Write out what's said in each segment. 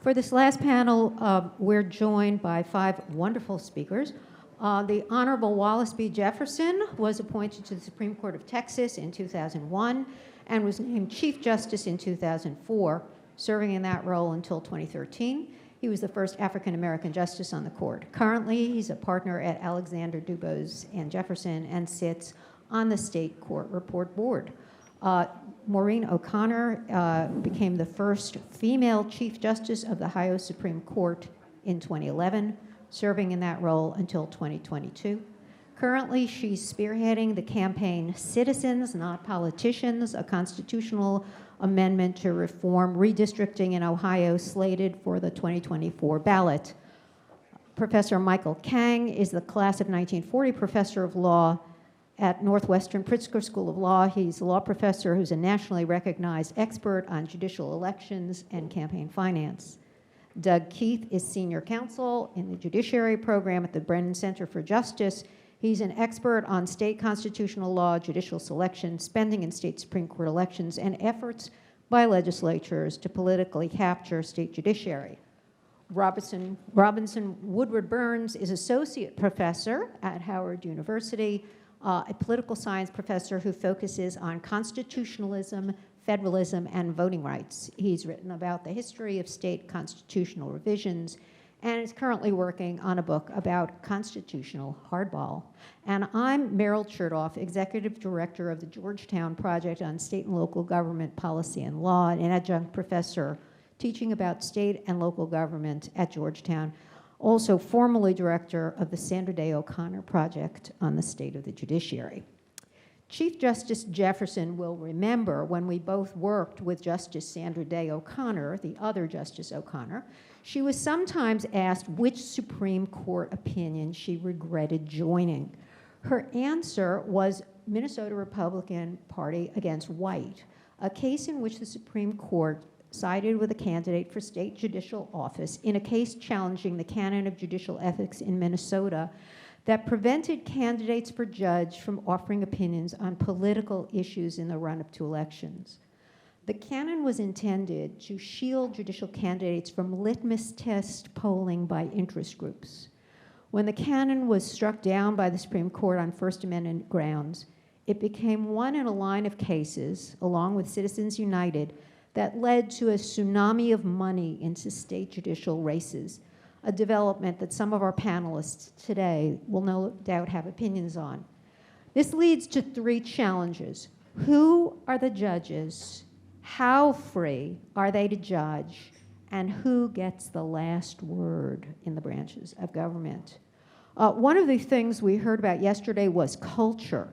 For this last panel, we're joined by 5 wonderful speakers. The Honorable Wallace B. Jefferson was appointed to the Supreme Court of Texas in 2001 and was named Chief Justice in 2004, serving in that role until 2013. He was the first African-American justice on the court. Currently, he's a partner at Alexander Dubose and Jefferson and sits on the State Court Report Board. Maureen O'Connor became the first female Chief Justice of the Ohio Supreme Court in 2011, serving in that role until 2022. Currently, she's spearheading the campaign Citizens, Not Politicians, a constitutional amendment to reform redistricting in Ohio slated for the 2024 ballot. Professor Michael Kang is the class of 1940 professor of law at Northwestern Pritzker School of Law. He's a law professor who's a nationally recognized expert on judicial elections and campaign finance. Doug Keith is senior counsel in the judiciary program at the Brennan Center for Justice. He's an expert on state constitutional law, judicial selection, spending in state Supreme Court elections, and efforts by legislatures to politically capture state judiciary. Robinson Woodward-Burns is associate professor at Howard University, a political science professor who focuses on constitutionalism, federalism, and voting rights. He's written about the history of state constitutional revisions and is currently working on a book about constitutional hardball. And I'm Meryl Chertoff, Executive Director of the Georgetown Project on State and Local Government Policy and Law, an adjunct professor teaching about state and local government at Georgetown, also formerly director of the Sandra Day O'Connor Project on the state of the judiciary. Chief Justice Jefferson will remember when we both worked with Justice Sandra Day O'Connor, the other Justice O'Connor. She was sometimes asked which Supreme Court opinion she regretted joining. Her answer was Minnesota Republican Party against White, a case in which the Supreme Court sided with a candidate for state judicial office in a case challenging the canon of judicial ethics in Minnesota that prevented candidates for judge from offering opinions on political issues in the run-up to elections. The canon was intended to shield judicial candidates from litmus test polling by interest groups. When the canon was struck down by the Supreme Court on First Amendment grounds, it became one in a line of cases, along with Citizens United, that led to a tsunami of money into state judicial races, a development that some of our panelists today will no doubt have opinions on. This leads to 3 challenges. Who are the judges? How free are they to judge? And who gets the last word in the branches of government? One of the things we heard about yesterday was culture.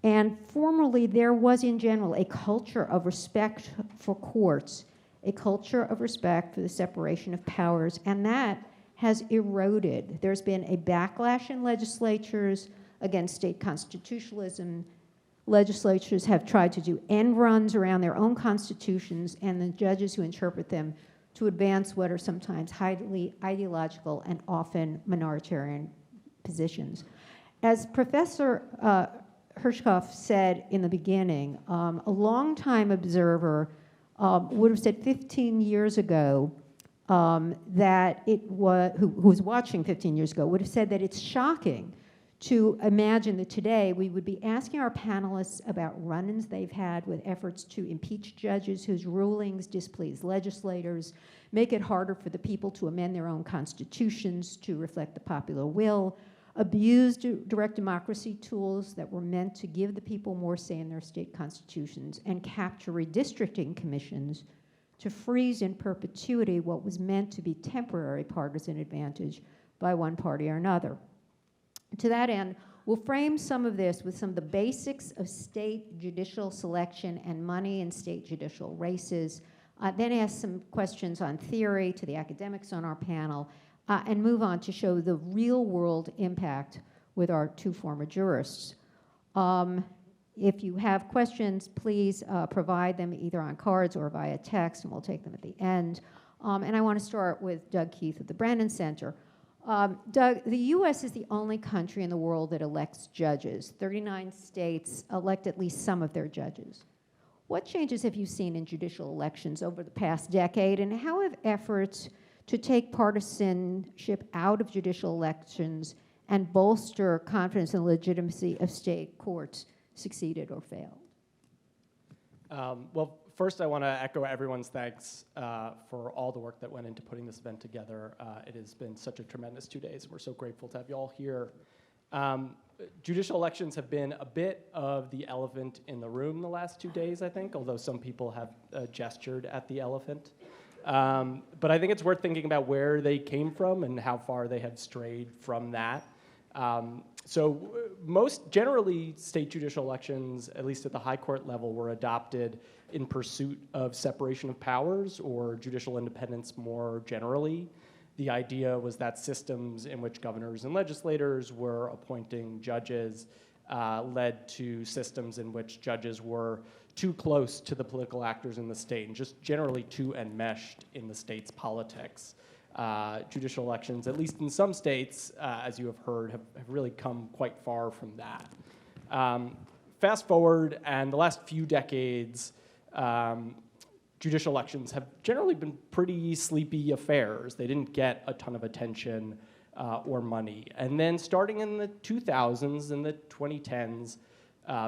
And formerly, there was, in general, a culture of respect for courts, a culture of respect for the separation of powers, and that has eroded. There's been a backlash in legislatures against state constitutionalism. Legislatures have tried to do end runs around their own constitutions, and the judges who interpret them to advance what are sometimes highly ideological and often minoritarian positions. As Professor Chertoff said in the beginning, a longtime observer would have said 15 years ago that it was, who was watching 15 years ago, would have said that it's shocking to imagine that today we would be asking our panelists about run-ins they've had with efforts to impeach judges whose rulings displease legislators, make it harder for the people to amend their own constitutions to reflect the popular will, abuse direct democracy tools that were meant to give the people more say in their state constitutions, and capture redistricting commissions to freeze in perpetuity what was meant to be temporary partisan advantage by one party or another. To that end, we'll frame some of this with some of the basics of state judicial selection and money in state judicial races, then ask some questions on theory to the academics on our panel, and move on to show the real-world impact with our 2 former jurists. If you have questions, please provide them either on cards or via text, and we'll take them at the end. And I want to start with Doug Keith at the Brennan Center. Doug, the U.S. is the only country in the world that elects judges. 39 states elect at least some of their judges. What changes have you seen in judicial elections over the past decade, and how have efforts to take partisanship out of judicial elections and bolster confidence in the legitimacy of state courts succeeded or failed? Well, first I want to echo everyone's thanks for all the work that went into putting this event together. It has been such a tremendous 2 days. We're so grateful to have you all here. Judicial elections have been a bit of the elephant in the room the last 2 days, I think, although some people have gestured at the elephant. But I think it's worth thinking about where they came from and how far they have strayed from that. So most generally, state judicial elections, at least at the high court level, were adopted in pursuit of separation of powers or judicial independence more generally. The idea was that systems in which governors and legislators were appointing judges led to systems in which judges were too close to the political actors in the state and just generally too enmeshed in the state's politics. Judicial elections, at least in some states, as you have heard, have really come quite far from that. Fast forward, and the last few decades, judicial elections have generally been pretty sleepy affairs. They didn't get a ton of attention or money. And then starting in the 2000s and the 2010s,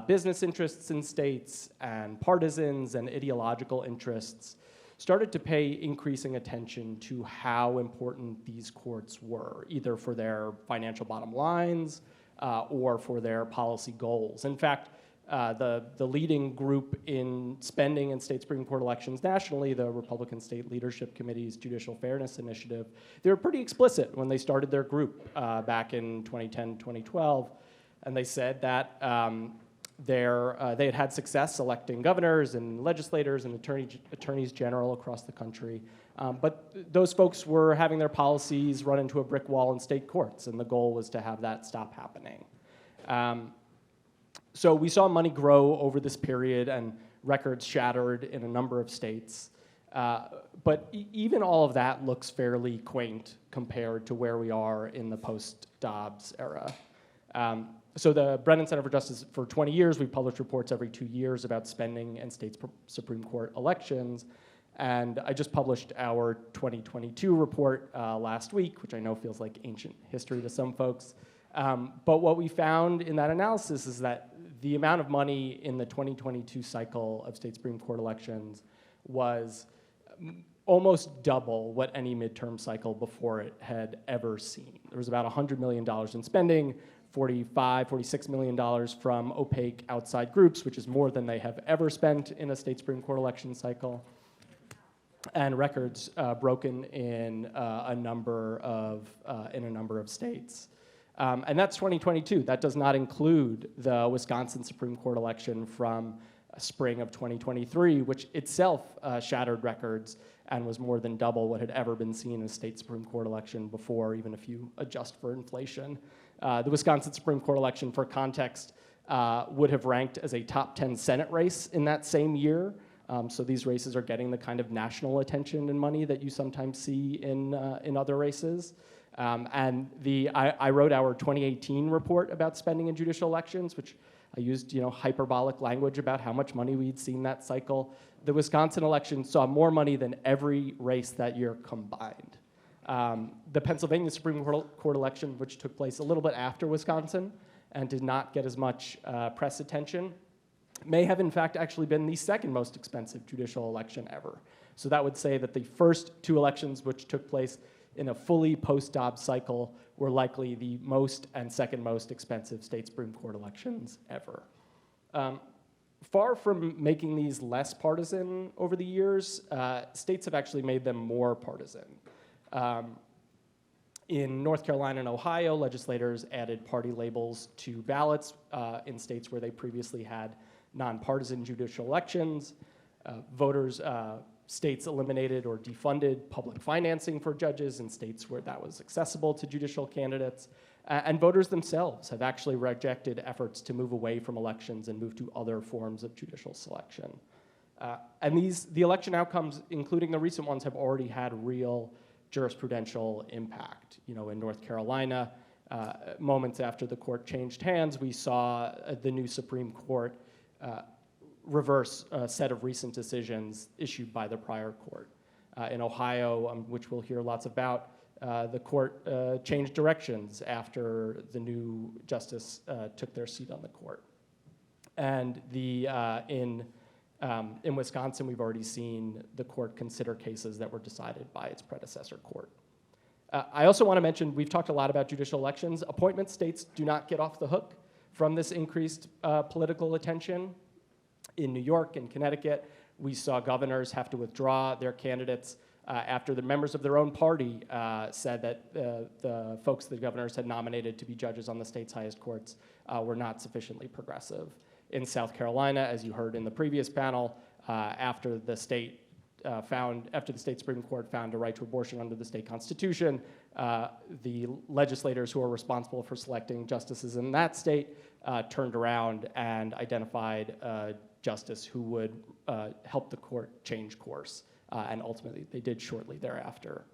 business interests in states and partisans and ideological interests started to pay increasing attention to how important these courts were, either for their financial bottom lines or for their policy goals. In fact, the leading group in spending in state Supreme Court elections nationally, the Republican State Leadership Committee's Judicial Fairness Initiative, they were pretty explicit when they started their group back in 2010, 2012, and they said that they had success electing governors and legislators and attorneys general across the country, but those folks were having their policies run into a brick wall in state courts, and the goal was to have that stop happening. So we saw money grow over this period and records shattered in a number of states, but even all of that looks fairly quaint compared to where we are in the post-Dobbs era. So the Brennan Center for Justice, for 20 years, we've published reports every 2 years about spending and state Supreme Court elections. And I just published our 2022 report last week, which I know feels like ancient history to some folks. But what we found in that analysis is that the amount of money in the 2022 cycle of state Supreme Court elections was almost double what any midterm cycle before it had ever seen. There was about $100 million in spending, $46 million from opaque outside groups, which is more than they have ever spent in a state Supreme Court election cycle, and records broken in a number of states. And that's 2022. That does not include the Wisconsin Supreme Court election from spring of 2023, which itself shattered records and was more than double what had ever been seen in a state Supreme Court election before, even if you adjust for inflation. The Wisconsin Supreme Court election, for context, would have ranked as a top 10 Senate race in that same year. So these races are getting the kind of national attention and money that you sometimes see in other races. And I wrote our 2018 report about spending in judicial elections, which I used hyperbolic language about how much money we'd seen that cycle. The Wisconsin election saw more money than every race that year combined. The Pennsylvania Supreme Court election, which took place a little bit after Wisconsin and did not get as much press attention, may have in fact actually been the second most expensive judicial election ever. So that would say that the first two elections which took place in a fully post-Dobbs cycle were likely the most and second most expensive state Supreme Court elections ever. Far from making these less partisan over the years, states have actually made them more partisan. In North Carolina and Ohio, legislators added party labels to ballots in states where they previously had nonpartisan judicial elections. States eliminated or defunded public financing for judges in states where that was accessible to judicial candidates. And voters themselves have actually rejected efforts to move away from elections and move to other forms of judicial selection. And the election outcomes, including the recent ones, have already had real jurisprudential impact. In North Carolina, moments after the court changed hands, we saw the new Supreme Court reverse a set of recent decisions issued by the prior court. In Ohio, which we'll hear lots about, the court changed directions after the new justice took their seat on the court. And in Wisconsin, we've already seen the court consider cases that were decided by its predecessor court. I also want to mention, we've talked a lot about judicial elections. Appointment states do not get off the hook from this increased political attention. In New York and Connecticut, we saw governors have to withdraw their candidates after the members of their own party said that the folks the governors had nominated to be judges on the state's highest courts were not sufficiently progressive. In South Carolina, as you heard in the previous panel, after the state Supreme Court found a right to abortion under the state constitution, the legislators who are responsible for selecting justices in that state turned around and identified a justice who would help the court change course, and ultimately they did shortly thereafter.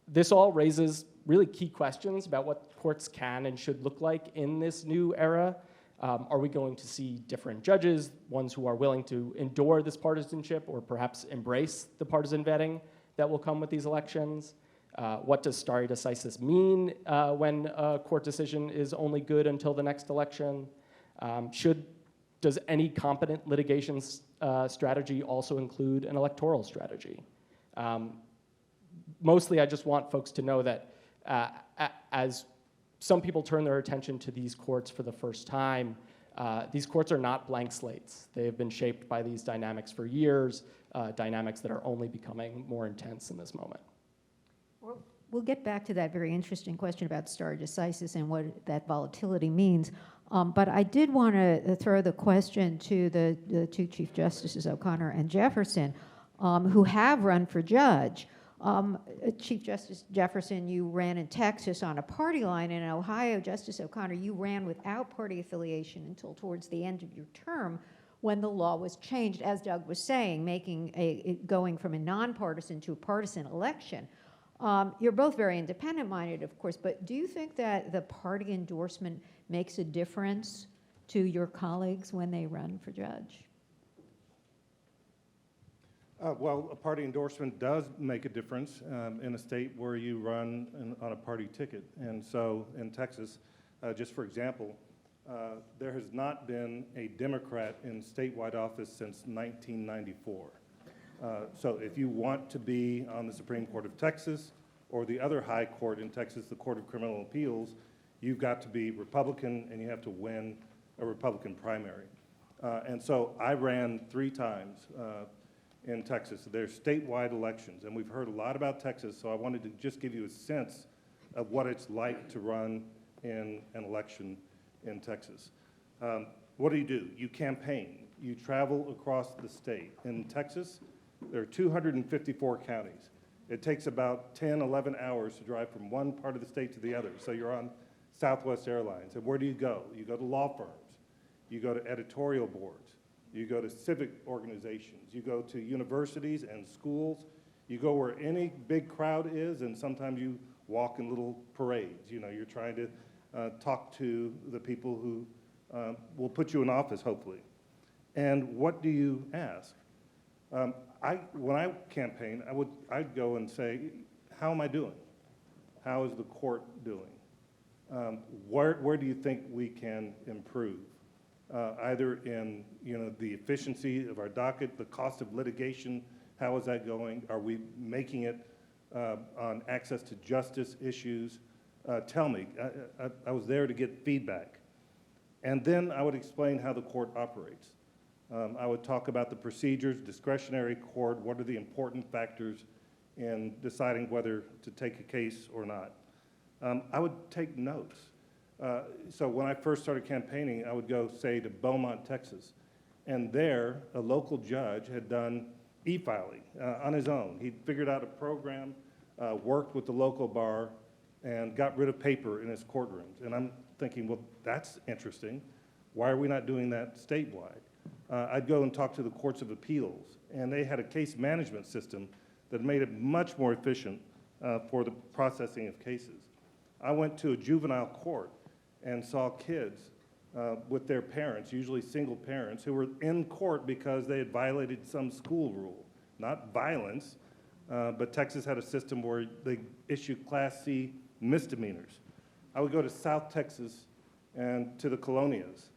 This all raises really key questions about what courts can and should look like in this new era. Are we going to see different judges, ones who are willing to endure this partisanship or perhaps embrace the partisan vetting that will come with these elections? What does stare decisis mean when a court decision is only good until the next election? Does any competent litigation strategy also include an electoral strategy? Mostly, I just want folks to know that as some people turn their attention to these courts for the first time, these courts are not blank slates. They have been shaped by these dynamics for years, dynamics that are only becoming more intense in this moment. We'll get back to that very interesting question about stare decisis and what that volatility means. But I did want to throw the question to the two Chief Justices, O'Connor and Jefferson, who have run for judge. Chief Justice Jefferson, you ran in Texas on a party line. In Ohio, Justice O'Connor, you ran without party affiliation until towards the end of your term when the law was changed, as Doug was saying, going from a nonpartisan to a partisan election. You're both very independent-minded, of course, but do you think that the party endorsement makes a difference to your colleagues when they run for judge? Well, a party endorsement does make a difference in a state where you run on a party ticket. And so in Texas, just for example, there has not been a Democrat in statewide office since 1994. So if you want to be on the Supreme Court of Texas or the other high court in Texas, the Court of Criminal Appeals, you've got to be Republican and you have to win a Republican primary. And so I ran 3 times in Texas. There's statewide elections, and we've heard a lot about Texas, so I wanted to just give you a sense of what it's like to run in an election in Texas. What do? You campaign. You travel across the state. In Texas, there are 254 counties. It takes about 10, 11 hours to drive from one part of the state to the other. So you're on Southwest Airlines. And where do you go? You go to law firms. You go to editorial boards. You go to civic organizations. You go to universities and schools. You go where any big crowd is, and sometimes you walk in little parades. You know, you're trying to talk to the people who will put you in office, hopefully. And what do you ask? When I campaign, I'd go and say, how am I doing? How is the court doing? Where do you think we can improve? Either in the efficiency of our docket, the cost of litigation, how is that going? Are we making it on access to justice issues? Tell me. I was there to get feedback. And then I would explain how the court operates. I would talk about the procedures, discretionary court, what are the important factors in deciding whether to take a case or not. I would take notes. So when I first started campaigning, I would go, say, to Beaumont, Texas. And there, a local judge had done e-filing on his own. He'd figured out a program, worked with the local bar, and got rid of paper in his courtrooms. And I'm thinking, well, that's interesting. Why are we not doing that statewide? I'd go and talk to the courts of appeals, and they had a case management system that made it much more efficient for the processing of cases. I went to a juvenile court and saw kids with their parents, usually single parents, who were in court because they had violated some school rule. not violence, but Texas had a system where they issued Class C misdemeanors. I would go to South Texas and to the colonias,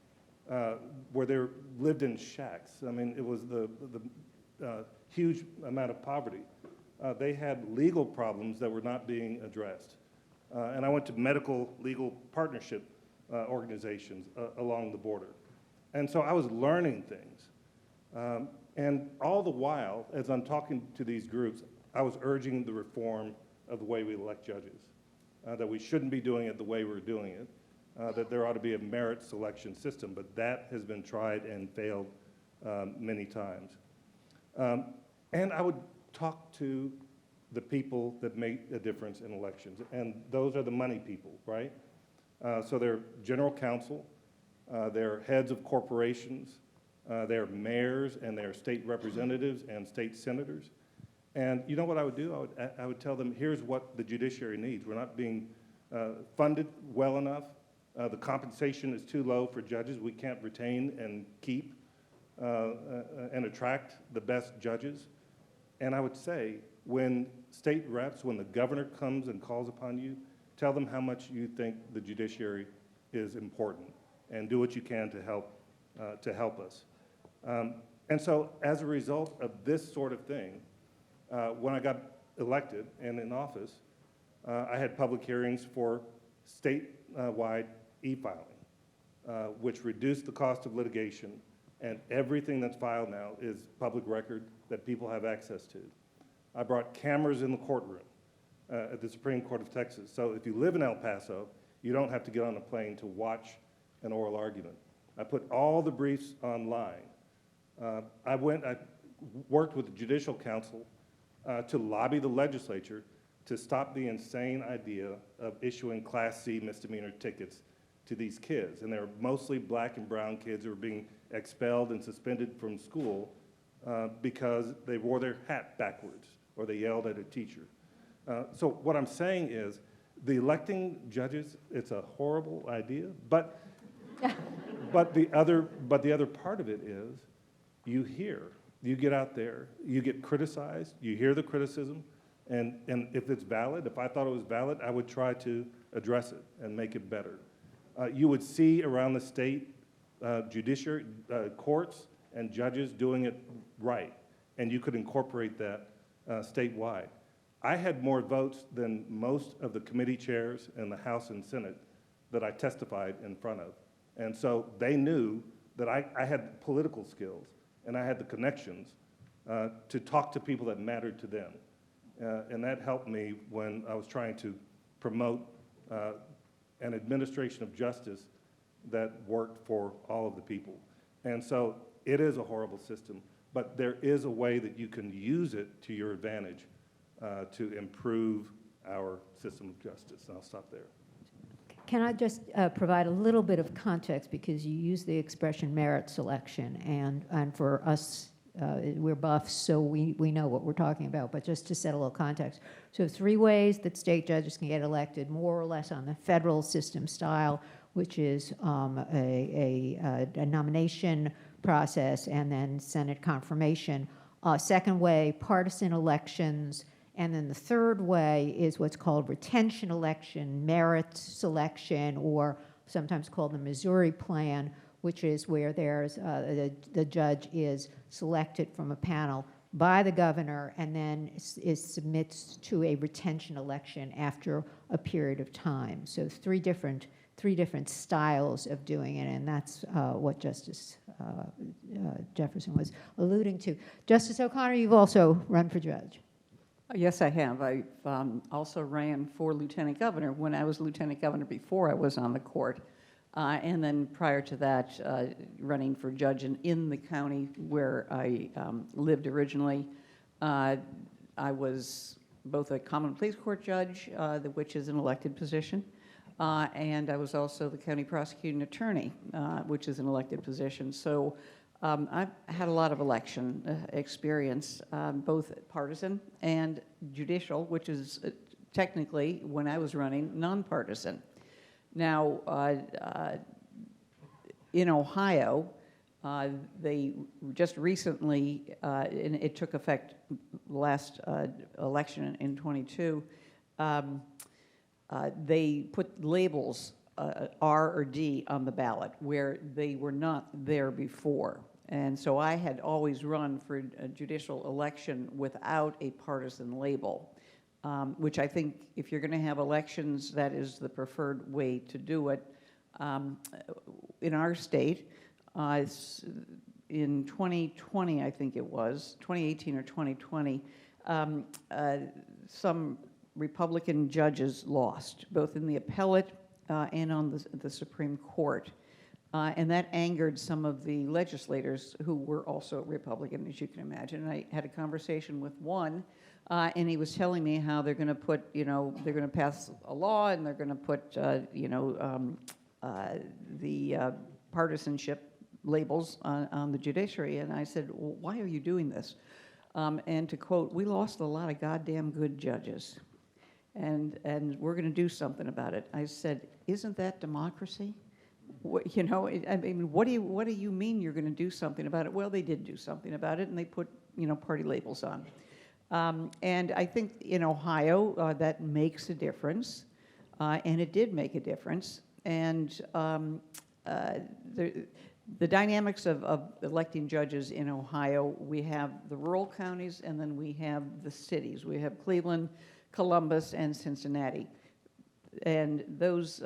where they lived in shacks. I mean, it was the huge amount of poverty. They had legal problems that were not being addressed. And I went to medical legal partnership organizations along the border. And so I was learning things. And all the while, as I'm talking to these groups, I was urging the reform of the way we elect judges, that we shouldn't be doing it the way we're doing it, that there ought to be a merit selection system, but that has been tried and failed many times. And I would talk to the people that make a difference in elections, and those are the money people, right? So they're general counsel, they're heads of corporations, they're mayors, and they're state representatives and state senators. And you know what I would do? I would tell them, here's what the judiciary needs. We're not being funded well enough. The compensation is too low for judges. We can't retain and keep and attract the best judges. And I would say, when state reps, when the governor comes and calls upon you, tell them how much you think the judiciary is important, and do what you can to help us. And so, as a result of this sort of thing, when I got elected and in office, I had public hearings for statewide e-filing, which reduced the cost of litigation, and everything that's filed now is public record that people have access to. I brought cameras in the courtroom at the Supreme Court of Texas. So if you live in El Paso, you don't have to get on a plane to watch an oral argument. I put all the briefs online. I worked with the Judicial Council to lobby the legislature to stop the insane idea of issuing Class C misdemeanor tickets to these kids. And they're mostly black and brown kids who are being expelled and suspended from school because they wore their hat backwards or they yelled at a teacher. So what I'm saying is, the electing judges, it's a horrible idea, but the other part of it is, you get out there, you get criticized, you hear the criticism, and if it's valid, if I thought it was valid, I would try to address it and make it better. You would see around the state judiciary, courts and judges doing it right, and you could incorporate that statewide. I had more votes than most of the committee chairs in the House and Senate that I testified in front of. And so they knew that I had political skills and I had the connections to talk to people that mattered to them. And that helped me when I was trying to promote an administration of justice that worked for all of the people. And so it is a horrible system, but there is a way that you can use it to your advantage to improve our system of justice. And I'll stop there. Can I just provide a little bit of context, because you use the expression merit selection, and for us, we're buffs, so we know what we're talking about, but just to set a little context. So 3 ways that state judges can get elected, more or less on the federal system style, which is a nomination process and then Senate confirmation. Second way, partisan elections. And then the third way is what's called retention election, merit selection, or sometimes called the Missouri plan, which is where there's the judge is selected from a panel by the governor and then submits to a retention election after a period of time. So three different styles of doing it, and that's what Justice Jefferson was alluding to. Justice O'Connor, you've also run for judge. Yes, I have. I also ran for lieutenant governor when I was lieutenant governor before I was on the court. And then prior to that, running for judge in the county where I lived originally. I was both a common pleas court judge, which is an elected position, and I was also the county prosecuting attorney, which is an elected position. So I've had a lot of election experience, both partisan and judicial, which is technically, when I was running, nonpartisan. Now, in Ohio, They just recently, and it took effect last election in '22, they put labels, R or D, on the ballot where they were not there before. And so I had always run for a judicial election without a partisan label, which I think if you're going to have elections, that is the preferred way to do it. In our state, in 2020, I think it was, 2018 or 2020, some Republican judges lost, both in the appellate and on the Supreme Court. And that angered some of the legislators who were also Republican, as you can imagine. And I had a conversation with one, and he was telling me how they're going to put, they're going to pass a law and they're going to put, the partisanship labels on the judiciary. And I said, well, why are you doing this? And to quote, we lost a lot of goddamn good judges, and we're going to do something about it. I said, isn't that democracy? I mean, what do you mean you're going to do something about it? Well, they did do something about it, and they put, party labels on. And I think in Ohio, that makes a difference, and it did make a difference. And the dynamics of electing judges in Ohio, we have the rural counties, and then we have the cities. We have Cleveland, Columbus, and Cincinnati. And those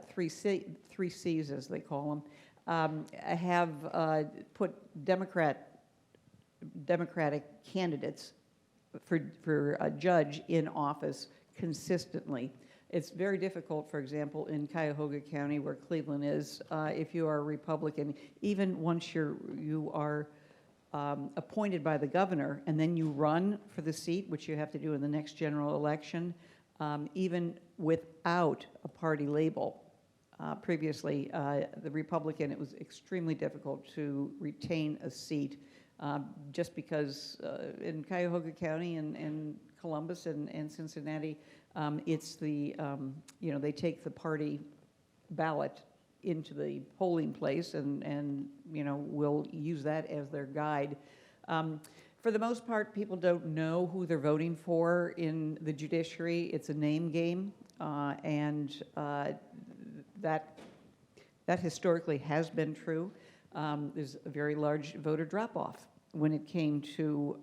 three C's, as they call them, have put Democratic candidates for a judge in office consistently. It's very difficult, for example, in Cuyahoga County, where Cleveland is, if you are a Republican, even once you are appointed by the governor, and then you run for the seat, which you have to do in the next general election, even without a party label. Previously, the Republican, it was extremely difficult to retain a seat, just because in Cuyahoga County and Columbus and Cincinnati, it's the, they take the party ballot into the polling place and will use that as their guide. For the most part, people don't know who they're voting for in the judiciary. It's a name game, and that historically has been true. There's a very large voter drop-off when it came to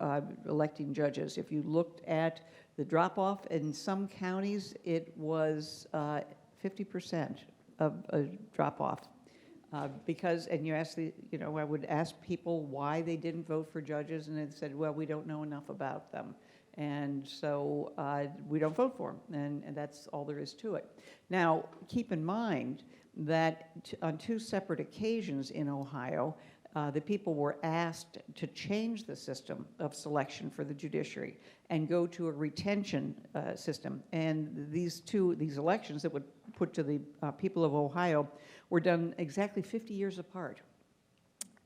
electing judges. If you looked at the drop-off in some counties, it was 50% of a drop-off. Because, and you ask I would ask people why they didn't vote for judges, and it said, well, we don't know enough about them. And so we don't vote for them, and that's all there is to it. Now, keep in mind that on two separate occasions in Ohio, the people were asked to change the system of selection for the judiciary and go to a retention system. And these elections that would put to the people of Ohio were done exactly 50 years apart.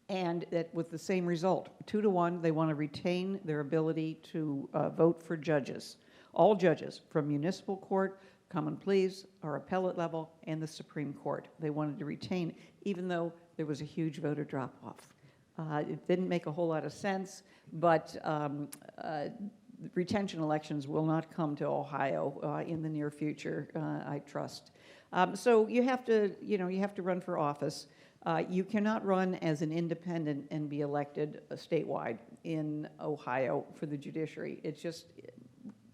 And that with the same result, 2-1, they want to retain their ability to vote for judges. All judges, from municipal court, common pleas, or appellate level, and the Supreme Court. They wanted to retain, even though there was a huge voter drop-off. It didn't make a whole lot of sense, but retention elections will not come to Ohio in the near future, I trust. So you have to run for office. You cannot run as an independent and be elected statewide in Ohio for the judiciary. It's just,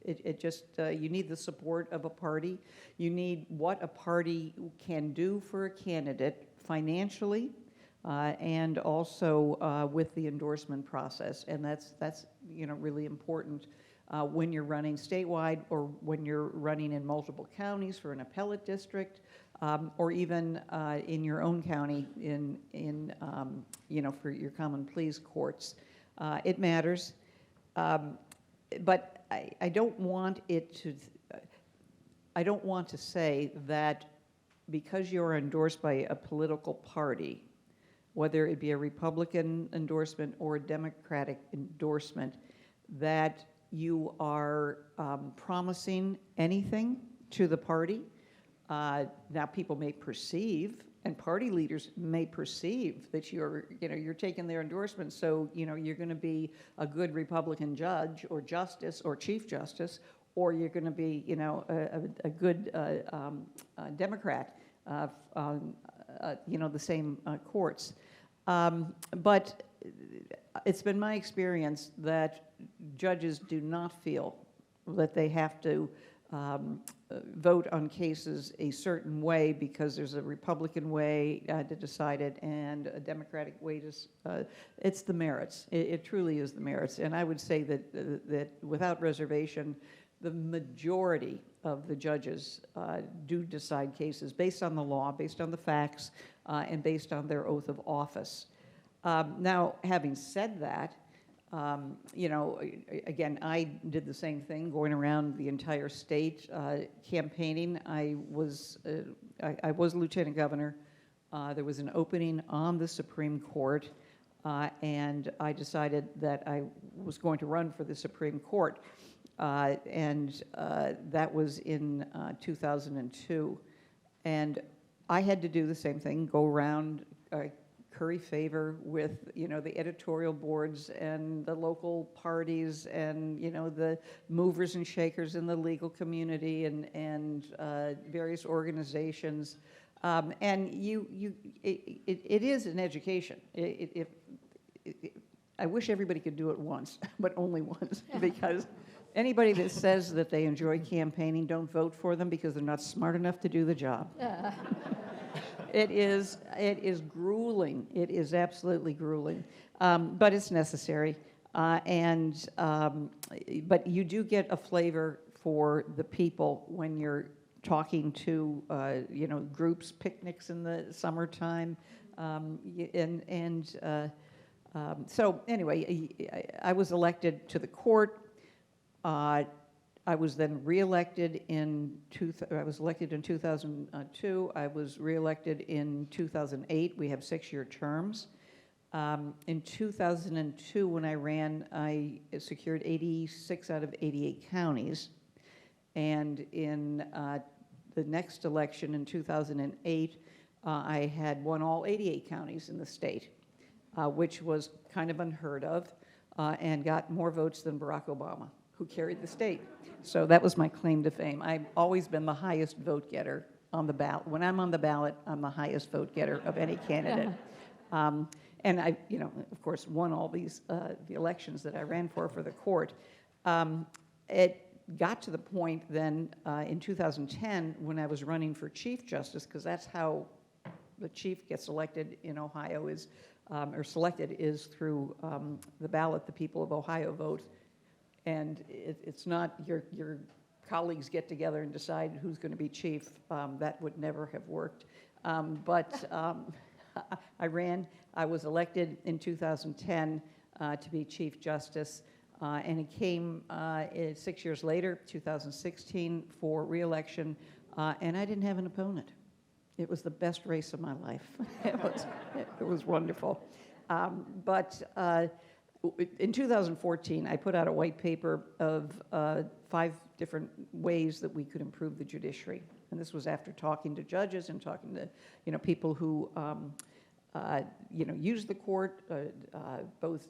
you need the support of a party. You need what a party can do for a candidate financially, and also with the endorsement process. And that's really important when you're running statewide, or when you're running in multiple counties for an appellate district, or even in your own county for your common pleas courts. It matters, but I don't want to say that because you're endorsed by a political party, whether it be a Republican endorsement or a Democratic endorsement, that you are promising anything to the party. Now, people may perceive and party leaders may perceive that you're taking their endorsement, so, you're going to be a good Republican judge or justice or chief justice, or you're going to be, a good Democrat on, the same courts. But it's been my experience that judges do not feel that they have to vote on cases a certain way because there's a Republican way to decide it and a Democratic way to. It's the merits. It truly is the merits, and I would say that without reservation, the majority of the judges do decide cases based on the law, based on the facts, and based on their oath of office. Now, having said that, again, I did the same thing, going around the entire state campaigning. I was lieutenant governor. There was an opening on the Supreme Court, and I decided that I was going to run for the Supreme Court. And that was in 2002. And I had to do the same thing, go around, curry favor with, the editorial boards and the local parties and, the movers and shakers in the legal community and various organizations. And it is an education. I wish everybody could do it once, but only once, because anybody that says that they enjoy campaigning, don't vote for them because they're not smart enough to do the job. It is grueling. It is absolutely grueling, but it's necessary. But you do get a flavor for the people when you're talking to, groups, picnics in the summertime, so anyway, I was elected to the court. I was then reelected I was elected in 2002. I was reelected in 2008. We have 6-year terms. In 2002, when I ran, I secured 86 out of 88 counties. And in the next election in 2008, I had won all 88 counties in the state, which was kind of unheard of, and got more votes than Barack Obama, who carried the state. So that was my claim to fame. I've always been the highest vote getter on the ballot. When I'm on the ballot, I'm the highest vote getter of any candidate. And I, of course, won all these the elections that I ran for the court. It got to the point then in 2010 when I was running for Chief Justice, because that's how the chief gets elected in Ohio is, or selected is through the ballot. The people of Ohio vote. And it's not your colleagues get together and decide who's going to be chief. That would never have worked. But I ran. I was elected in 2010 to be Chief Justice. And it came 6 years later, 2016, for re-election. And I didn't have an opponent. It was the best race of my life. It was wonderful. In 2014, I put out a white paper of 5 different ways that we could improve the judiciary. And this was after talking to judges and talking to, people who, use the court, both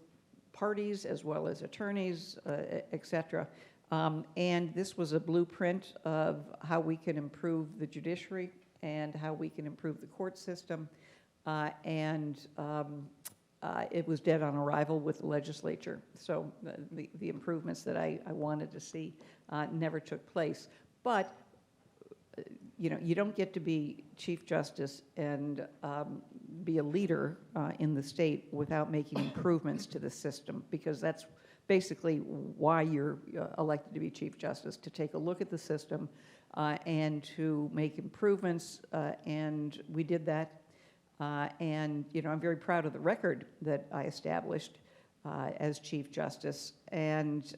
parties as well as attorneys, et cetera. And this was a blueprint of how we can improve the judiciary and how we can improve the court system. It was dead on arrival with the legislature. So the improvements that I wanted to see never took place. But, you don't get to be Chief Justice and be a leader in the state without making improvements to the system, because that's basically why you're elected to be Chief Justice, to take a look at the system and to make improvements, and we did that. I'm very proud of the record that I established as Chief Justice. And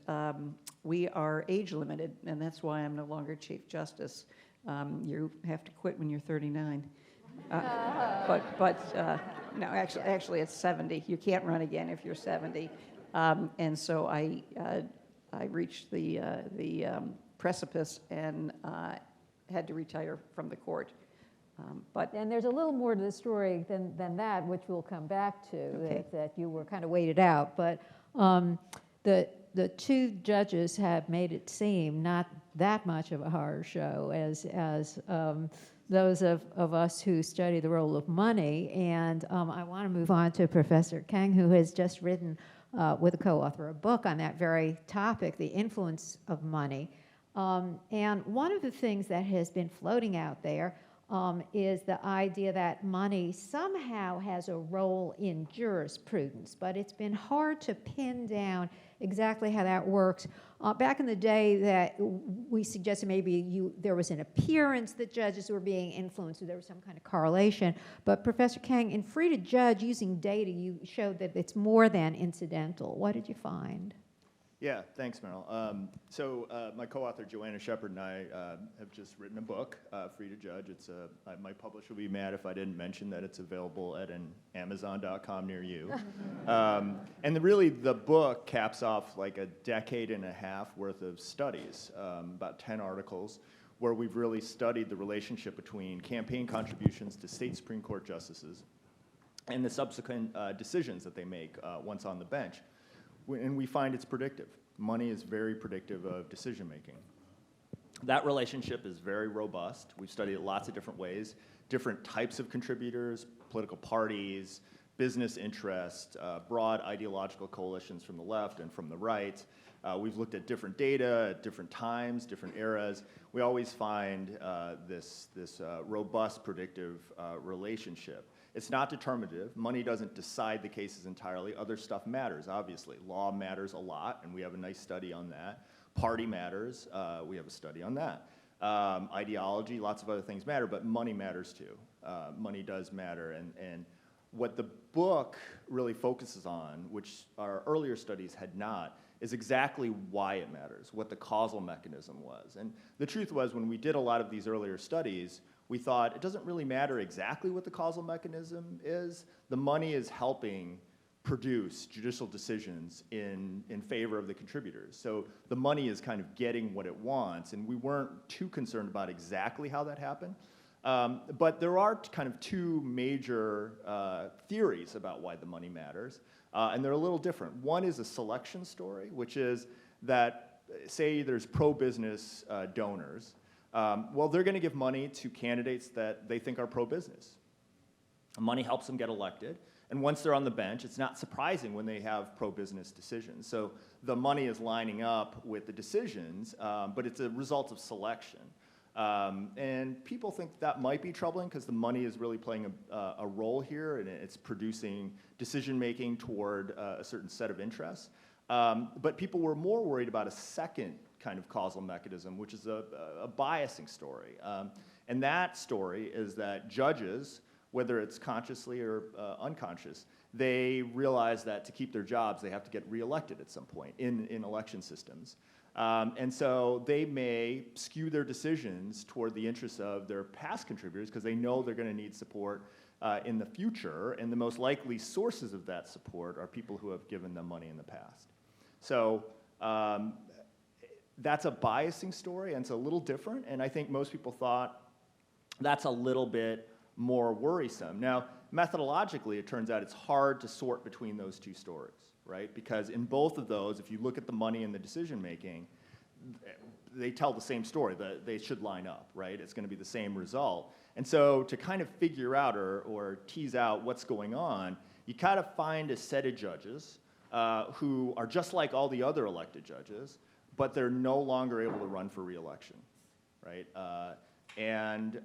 we are age limited, and that's why I'm no longer Chief Justice. You have to quit when you're 39. No, actually it's 70. You can't run again if you're 70. And so I reached the precipice and had to retire from the court. But And there's a little more to the story than that, which we'll come back to, Okay. that you were kind of waited out. But the two judges have made it seem not that much of a horror show as those of us who study the role of money. And I want to move on to Professor Kang, who has just written with a co-author a book on that very topic, the influence of money. And one of the things that has been floating out there is the idea that money somehow has a role in jurisprudence, but it's been hard to pin down exactly how that works. Back in the day that we suggested maybe there was an appearance that judges were being influenced, or there was some kind of correlation. But Professor Kang, in Free to Judge, using data, you showed that it's more than incidental. What did you find? Yeah, thanks, Meryl. So my co-author Joanna Shepard and I have just written a book, Free to Judge. My publisher would be mad if I didn't mention that it's available at an Amazon.com near you. And really, the book caps off like a decade and a half worth of studies, about 10 articles, where we've really studied the relationship between campaign contributions to state Supreme Court justices and the subsequent decisions that they make once on the bench. And we find it's predictive. Money is very predictive of decision making. That relationship is very robust. We've studied it lots of different ways, different types of contributors, political parties, business interest, broad ideological coalitions from the left and from the right. We've looked at different data at different times, different eras. We always find this robust predictive relationship. It's not determinative. Money doesn't decide the cases entirely. Other stuff matters, obviously. Law matters a lot, and we have a nice study on that. Party matters. We have a study on that. Ideology, lots of other things matter, but money matters too. Money does matter. And what the book really focuses on, which our earlier studies had not, is exactly why it matters, what the causal mechanism was. And the truth was, when we did a lot of these earlier studies, we thought it doesn't really matter exactly what the causal mechanism is. The money is helping produce judicial decisions in favor of the contributors. So the money is kind of getting what it wants, and we weren't too concerned about exactly how that happened. But there are kind of two major theories about why the money matters, and they're a little different. One is a selection story, which is that, say there's pro-business donors. Well, they're going to give money to candidates that they think are pro-business. Money helps them get elected. And once they're on the bench, it's not surprising when they have pro-business decisions. So the money is lining up with the decisions, but it's a result of selection. And people think that might be troubling because the money is really playing a role here, and it's producing decision-making toward a certain set of interests. But people were more worried about a second kind of causal mechanism, which is a biasing story. And that story is that judges, whether it's consciously or unconscious, they realize that to keep their jobs, they have to get reelected at some point in election systems. And so they may skew their decisions toward the interests of their past contributors because they know they're going to need support in the future, and the most likely sources of that support are people who have given them money in the past. So that's a biasing story, and it's a little different, and I think most people thought that's a little bit more worrisome. Now, methodologically, it turns out it's hard to sort between those two stories, right? Because in both of those, if you look at the money and the decision-making, they tell the same story. They should line up, right? It's going to be the same result. And so to kind of figure out or tease out what's going on, you kind of find a set of judges who are just like all the other elected judges, but they're no longer able to run for re-election, right? And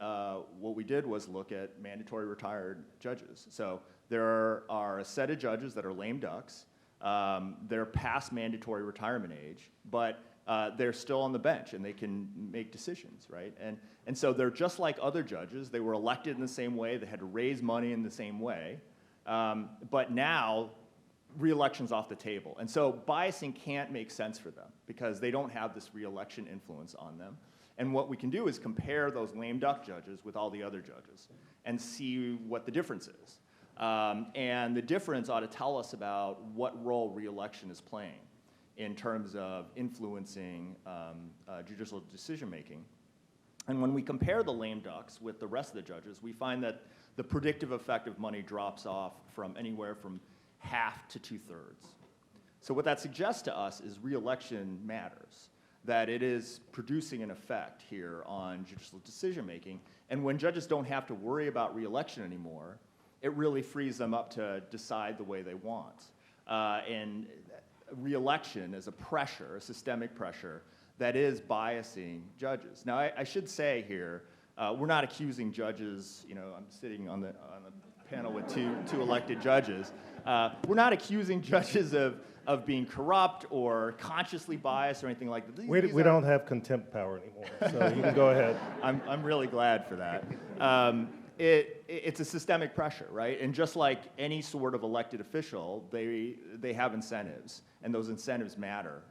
what we did was look at mandatory retired judges. So there are a set of judges that are lame ducks. They're past mandatory retirement age, but they're still on the bench and they can make decisions, right? And so they're just like other judges. They were elected in the same way. They had to raise money in the same way. But now, re-election's off the table. And so biasing can't make sense for them because they don't have this re-election influence on them. And what we can do is compare those lame duck judges with all the other judges and see what the difference is. And the difference ought to tell us about what role re-election is playing in terms of influencing judicial decision-making. And when we compare the lame ducks with the rest of the judges, we find that the predictive effect of money drops off from anywhere from half to 2/3. So what that suggests to us is re-election matters, that it is producing an effect here on judicial decision-making. And when judges don't have to worry about re-election anymore, it really frees them up to decide the way they want. And re-election is a pressure, a systemic pressure, that is biasing judges. Now, I should say here, we're not accusing judges, I'm sitting on the panel with two elected judges. We're not accusing judges of being corrupt or consciously biased or anything like that. We don't have contempt power anymore, so you can go ahead. I'm really glad for that. It's a systemic pressure, right? And just like any sort of elected official, they have incentives, and those incentives matter.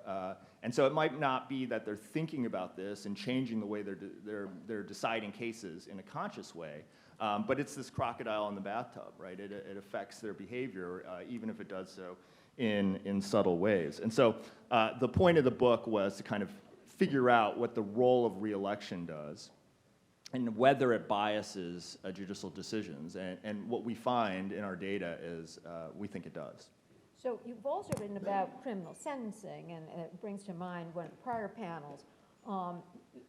And so it might not be that they're thinking about this and changing the way they're deciding cases in a conscious way, but it's this crocodile in the bathtub, right? It affects their behavior, even if it does so in subtle ways. And so the point of the book was to kind of figure out what the role of re-election does and whether it biases judicial decisions. And what we find in our data is we think it does. So you've also written about criminal sentencing, and it brings to mind one of the prior panels,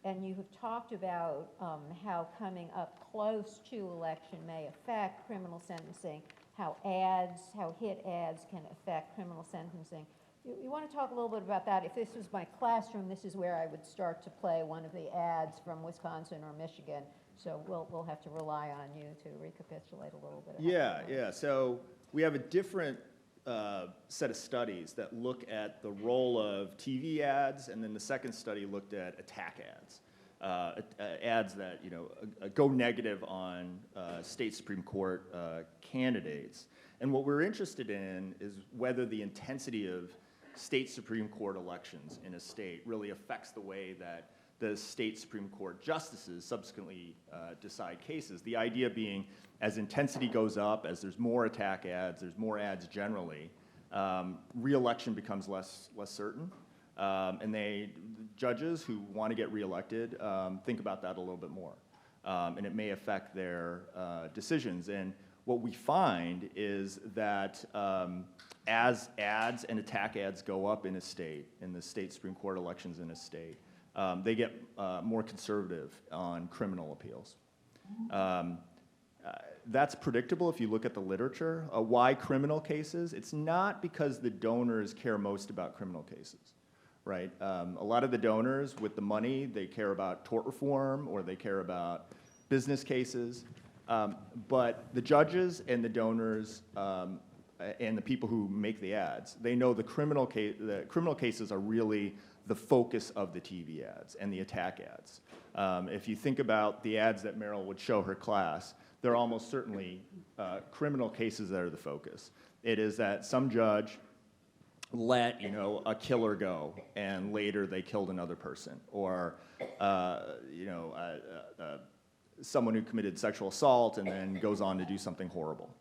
and you have talked about how coming up close to election may affect criminal sentencing, how hit ads can affect criminal sentencing. You want to talk a little bit about that? If this was my classroom, this is where I would start to play one of the ads from Wisconsin or Michigan. So we'll have to rely on you to recapitulate a little bit. Yeah. So we have a different set of studies that look at the role of TV ads, and then the second study looked at attack ads. Ads that go negative on state Supreme Court candidates. And what we're interested in is whether the intensity of state Supreme Court elections in a state really affects the way that the state Supreme Court justices subsequently decide cases. The idea being, as intensity goes up, as there's more attack ads, there's more ads generally, re-election becomes less certain. And judges who want to get reelected think about that a little bit more. And it may affect their decisions. And what we find is that as ads and attack ads go up in a state, in the state Supreme Court elections in a state, they get more conservative on criminal appeals. That's predictable if you look at the literature. Why criminal cases? It's not because the donors care most about criminal cases, right? A lot of the donors with the money, they care about tort reform or they care about business cases. But the judges and the donors and the people who make the ads, they know the criminal cases are really the focus of the TV ads and the attack ads. If you think about the ads that Meryl would show her class, they're almost certainly criminal cases that are the focus. It is that some judge let a killer go, and later they killed another person, or someone who committed sexual assault and then goes on to do something horrible.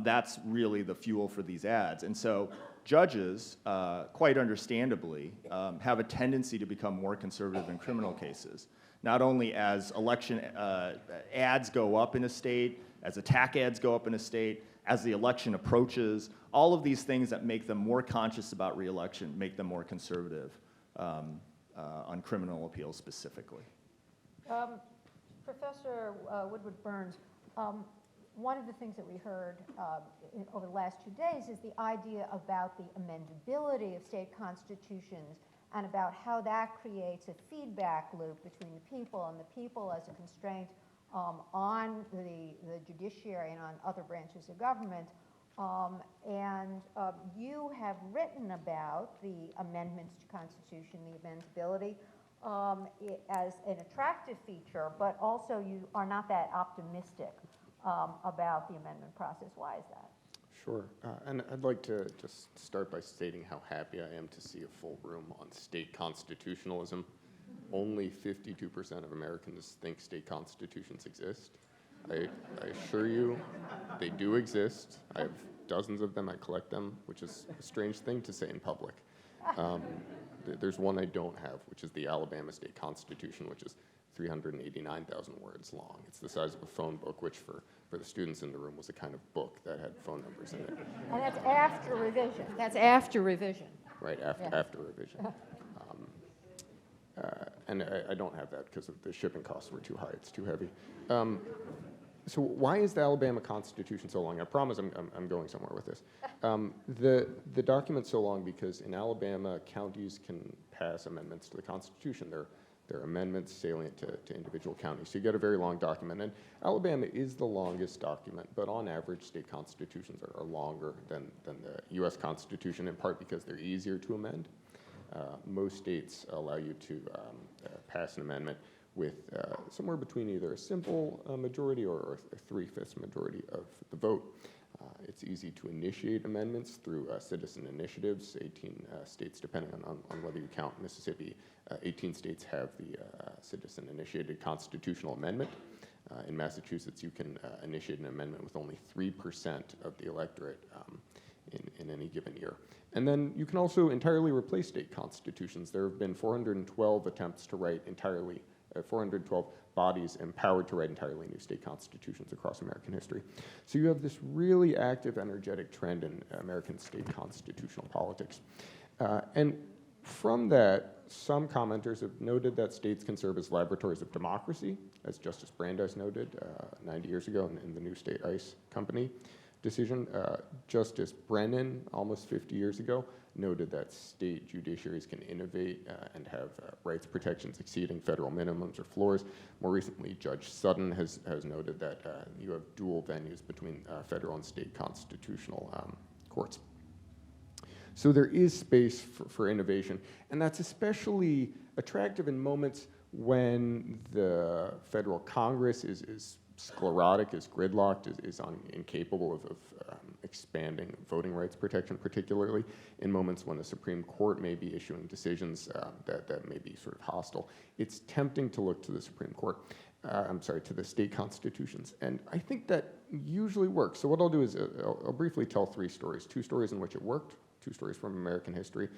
That's really the fuel for these ads. And so judges, quite understandably, have a tendency to become more conservative in criminal cases, not only as election ads go up in a state, as attack ads go up in a state, as the election approaches. All of these things that make them more conscious about re-election make them more conservative on criminal appeals specifically. Professor Woodward-Burns, one of the things that we heard over the last 2 days is the idea about the amendability of state constitutions and about how that creates a feedback loop between the people and the people as a constraint on the judiciary and on other branches of government. You have written about the amendments to Constitution, the amendability, as an attractive feature, but also you are not that optimistic about the amendment process. Why is that? Sure. And I'd like to just start by stating how happy I am to see a full room on state constitutionalism. Only 52% of Americans think state constitutions exist. I assure you they do exist. I have dozens of them. I collect them, which is a strange thing to say in public. There's one I don't have, which is the Alabama state constitution, which is 389,000 words long. It's the size of a phone book, which for the students in the room was a kind of book that had phone numbers in it. And that's after revision. That's after revision. Right, after revision. And I don't have that because the shipping costs were too high. It's too heavy. So why is the Alabama Constitution so long? I promise I'm going somewhere with this. The document's so long because in Alabama, counties can pass amendments to the Constitution. They're amendments salient to individual counties. So you get a very long document. And Alabama is the longest document, but on average, state constitutions are longer than the U.S. Constitution, in part because they're easier to amend. Most states allow you to pass an amendment with somewhere between either a simple majority or a 3/5 majority of the vote. It's easy to initiate amendments through citizen initiatives. 18 states, depending on whether you count Mississippi, 18 states have the citizen-initiated constitutional amendment. In Massachusetts, you can initiate an amendment with only 3% of the electorate in any given year. And then you can also entirely replace state constitutions. There have been 412 attempts to write entirely 412 bodies empowered to write entirely new state constitutions across American history. So you have this really active, energetic trend in American state constitutional politics. And from that, some commenters have noted that states can serve as laboratories of democracy, as Justice Brandeis noted 90 years ago in the New State Ice Company decision. Justice Brennan, almost 50 years ago, noted that state judiciaries can innovate and have rights protections exceeding federal minimums or floors. More recently, Judge Sutton has noted that you have dual venues between federal and state constitutional courts. So there is space for innovation, and that's especially attractive in moments when the federal Congress is sclerotic, is gridlocked, is incapable of expanding voting rights protection, particularly in moments when the Supreme Court may be issuing decisions that may be sort of hostile. It's tempting to look to the Supreme Court, to the state constitutions, and I think that usually works. So what I'll do is I'll briefly tell 3 stories, 2 stories in which it worked, 2 stories from American history,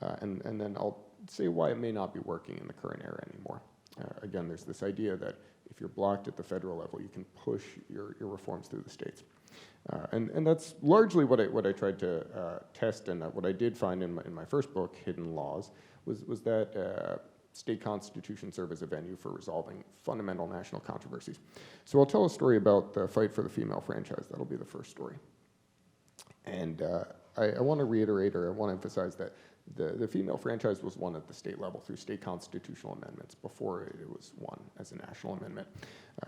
and then I'll say why it may not be working in the current era anymore. Again, there's this idea that if you're blocked at the federal level, you can push your reforms through the states. And that's largely what I tried to test, and what I did find in my first book, Hidden Laws, was that state constitutions serve as a venue for resolving fundamental national controversies. So I'll tell a story about the fight for the female franchise. That'll be the first story. And I want to reiterate, or I want to emphasize that the female franchise was won at the state level through state constitutional amendments before it was won as a national amendment.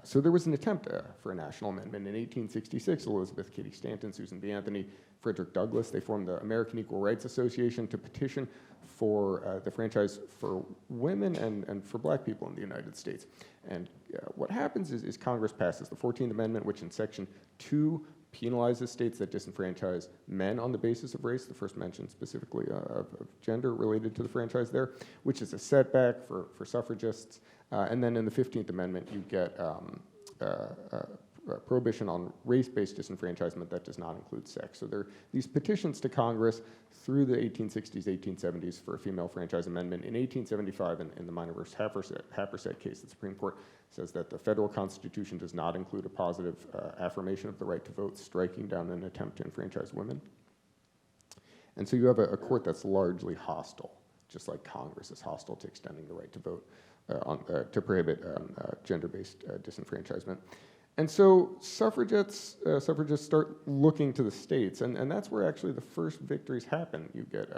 So there was an attempt for a national amendment. In 1866, Elizabeth Cady Stanton, Susan B. Anthony, Frederick Douglass, they formed the American Equal Rights Association to petition for the franchise for women and for black people in the United States. And what happens is Congress passes the 14th Amendment, which in Section 2 penalizes states that disenfranchise men on the basis of race, the first mention specifically of gender related to the franchise there, which is a setback for suffragists. And then in the 15th Amendment, you get prohibition on race-based disenfranchisement that does not include sex. So there are these petitions to Congress through the 1860s, 1870s for a female franchise amendment. In 1875, in the Minor versus Happersett case, the Supreme Court says that the federal Constitution does not include a positive affirmation of the right to vote, striking down an attempt to enfranchise women. And so you have a court that's largely hostile, just like Congress is hostile to extending the right to vote to prohibit gender-based disenfranchisement. And so suffragists start looking to the states, and that's where actually the first victories happen. You get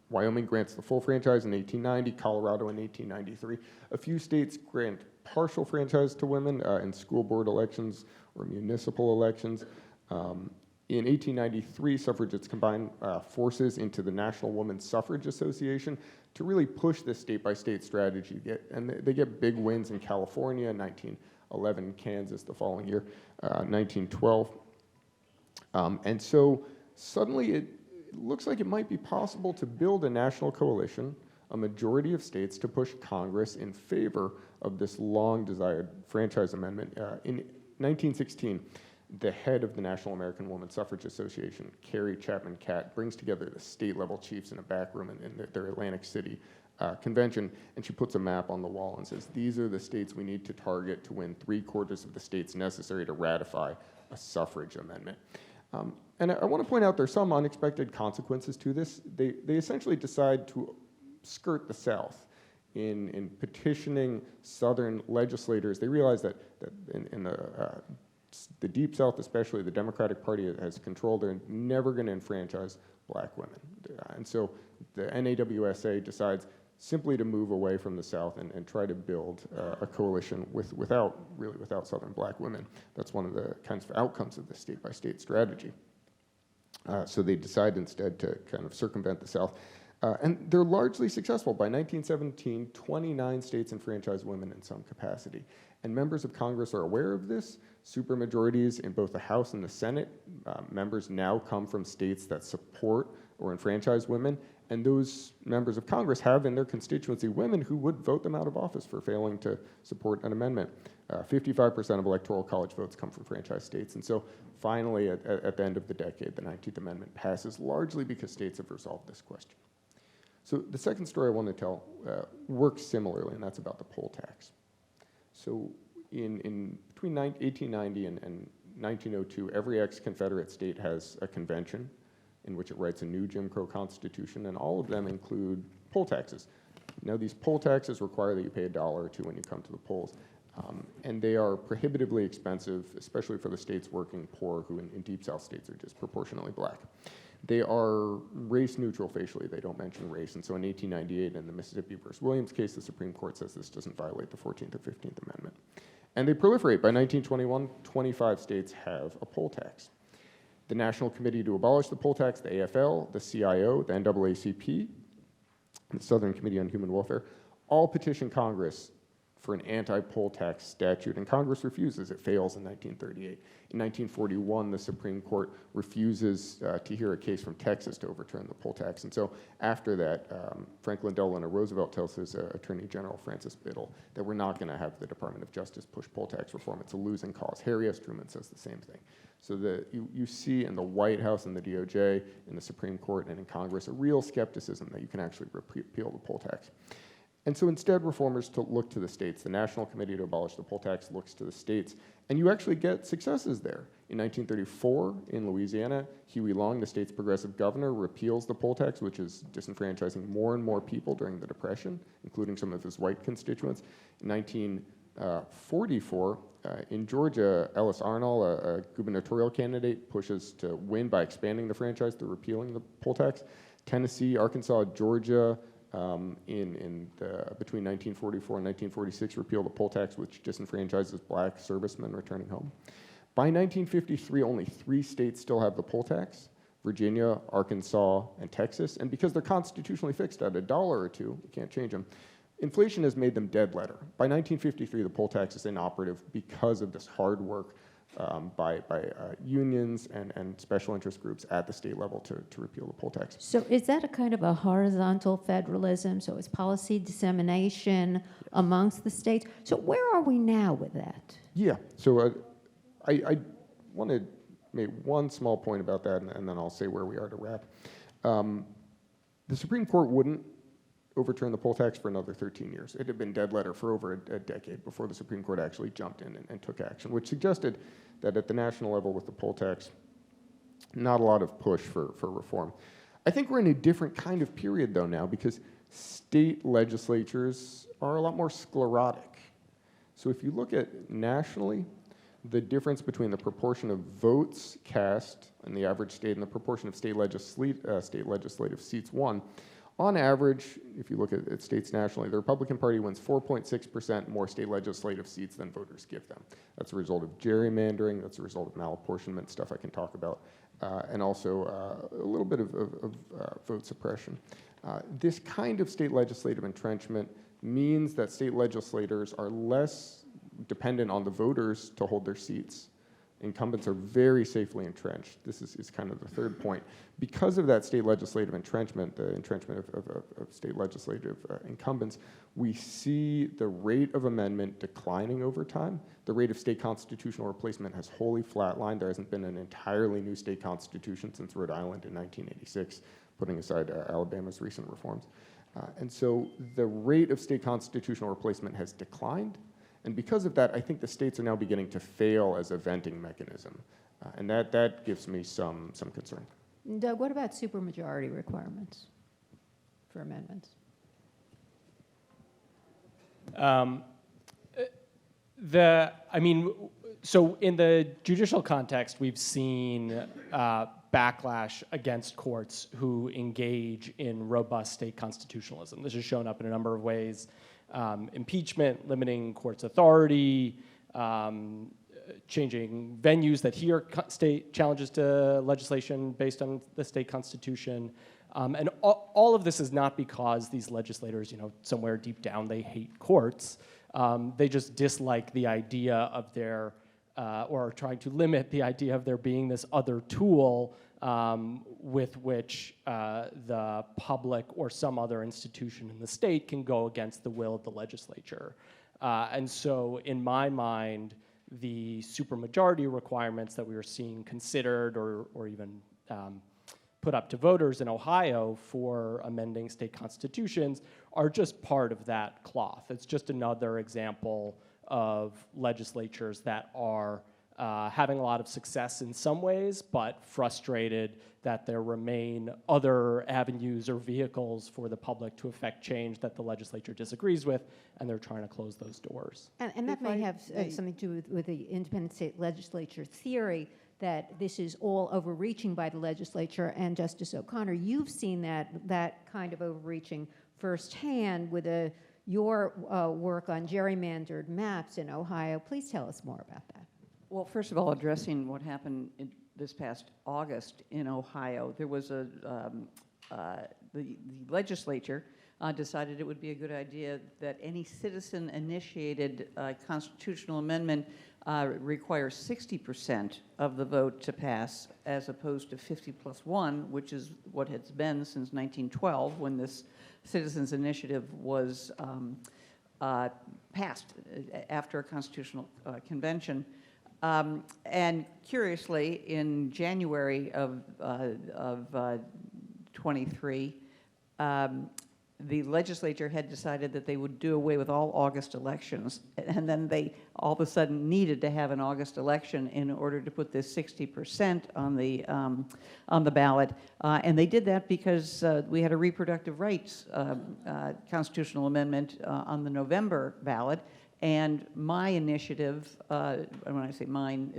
Wyoming grants the full franchise in 1890, Colorado in 1893. A few states grant partial franchise to women in school board elections or municipal elections. In 1893, suffragists combined forces into the National Women's Suffrage Association to really push this state-by-state strategy. And they get big wins in California, 1911, Kansas the following year, 1912. And so suddenly it looks like it might be possible to build a national coalition, a majority of states, to push Congress in favor of this long-desired franchise amendment. In 1916, the head of the National American Woman Suffrage Association, Carrie Chapman Catt, brings together the state-level chiefs in a back room in their Atlantic City convention, and she puts a map on the wall and says, these are the states we need to target to win 3/4 of the states necessary to ratify a suffrage amendment. And I want to point out there's some unexpected consequences to this. They essentially decide to skirt the South. In petitioning Southern legislators, they realize that in the Deep South especially, the Democratic Party has control. They're never going to enfranchise black women. And so the NAWSA decides simply to move away from the South and try to build a coalition without Southern black women. That's one of the kinds of outcomes of the state-by-state strategy. So they decide instead to kind of circumvent the South. And they're largely successful. By 1917, 29 states enfranchise women in some capacity. And members of Congress are aware of this. Supermajorities in both the House and the Senate, members now come from states that support or enfranchise women. And those members of Congress have in their constituency women who would vote them out of office for failing to support an amendment. 55% of electoral college votes come from franchise states. And so finally, at the end of the decade, the 19th Amendment passes largely because states have resolved this question. So the second story I want to tell works similarly, and that's about the poll tax. So in between 1890 and 1902, every ex-Confederate state has a convention in which it writes a new Jim Crow Constitution, and all of them include poll taxes. Now, these poll taxes require that you pay $1 or $2 when you come to the polls, and they are prohibitively expensive, especially for the state's working poor, who in Deep South states are disproportionately black. They are race neutral facially. They don't mention race. And so in 1898, in the Mississippi versus Williams case, the Supreme Court says this doesn't violate the 14th or 15th Amendment. And they proliferate. By 1921, 25 states have a poll tax. The National Committee to Abolish the Poll Tax, the AFL, the CIO, the NAACP, the Southern Committee on Human Welfare, all petition Congress for an anti-poll tax statute, and Congress refuses. It fails in 1938. In 1941, the Supreme Court refuses to hear a case from Texas to overturn the poll tax, and so after that, Franklin Delano Roosevelt tells his Attorney General Francis Biddle that we're not going to have the Department of Justice push poll tax reform. It's a losing cause. Harry S. Truman says the same thing. So you see in the White House and the DOJ, in the Supreme Court and in Congress, a real skepticism that you can actually repeal the poll tax. And so instead, reformers look to the states. The National Committee to Abolish the Poll Tax looks to the states, and you actually get successes there. In 1934, in Louisiana, Huey Long, the state's progressive governor, repeals the poll tax, which is disenfranchising more and more people during the Depression, including some of his white constituents. In 1944, in Georgia, Ellis Arnold, a gubernatorial candidate, pushes to win by expanding the franchise through repealing the poll tax. Tennessee, Arkansas, Georgia, between 1944 and 1946, repeal the poll tax, which disenfranchises black servicemen returning home. By 1953, only 3 states still have the poll tax: Virginia, Arkansas, and Texas. And because they're constitutionally fixed at $1 or $2, you can't change them, inflation has made them dead letter. By 1953, the poll tax is inoperative because of this hard work by unions and special interest groups at the state level to repeal the poll tax. So is that a kind of a horizontal federalism? So it's policy dissemination amongst the states? So where are we now with that? Yeah, so I want to make one small point about that, and then I'll say where we are to wrap. The Supreme Court wouldn't overturn the poll tax for another 13 years. It had been dead letter for over a decade before the Supreme Court actually jumped in and took action, which suggested that at the national level with the poll tax, not a lot of push for reform. I think we're in a different kind of period, though, now, because state legislatures are a lot more sclerotic. So if you look at nationally, the difference between the proportion of votes cast in the average state and the proportion of state legislative seats won, on average, if you look at states nationally, the Republican Party wins 4.6% more state legislative seats than voters give them. That's a result of gerrymandering, that's a result of malapportionment, stuff I can talk about, and also a little bit of vote suppression. This kind of state legislative entrenchment means that state legislators are less dependent on the voters to hold their seats. Incumbents are very safely entrenched. This is kind of the third point. Because of that state legislative entrenchment, the entrenchment of state legislative incumbents, we see the rate of amendment declining over time. The rate of state constitutional replacement has wholly flatlined. There hasn't been an entirely new state constitution since Rhode Island in 1986, putting aside Alabama's recent reforms. And so the rate of state constitutional replacement has declined. And because of that, I think the states are now beginning to fail as a venting mechanism. And that gives me some concern. Doug, what about supermajority requirements for amendments? So in the judicial context, we've seen backlash against courts who engage in robust state constitutionalism. This has shown up in a number of ways. Impeachment, limiting courts' authority, changing venues that hear state challenges to legislation based on the state constitution. And all of this is not because these legislators, somewhere deep down they hate courts. They just dislike the idea of their, or are trying to limit the idea of there being this other tool with which the public or some other institution in the state can go against the will of the legislature. And so in my mind, the supermajority requirements that we are seeing considered or even put up to voters in Ohio for amending state constitutions are just part of that cloth. It's just another example of legislatures that are having a lot of success in some ways, but frustrated that there remain other avenues or vehicles for the public to affect change that the legislature disagrees with, and they're trying to close those doors. And that may have something to do with the independent state legislature theory that this is all overreaching by the legislature. And Justice O'Connor, you've seen that kind of overreaching firsthand with your work on gerrymandered maps in Ohio. Please tell us more about that. Well, first of all, addressing what happened this past August in Ohio, there was the legislature decided it would be a good idea that any citizen-initiated constitutional amendment requires 60% of the vote to pass, as opposed to 50+1, which is what it's been since 1912, when this citizens' initiative was passed after a constitutional convention. And curiously, in January of 23, the legislature had decided that they would do away with all August elections, and then they all of a sudden needed to have an August election in order to put this 60% on the ballot, and they did that because we had a reproductive rights constitutional amendment on the November ballot. And my initiative, and when I say mine,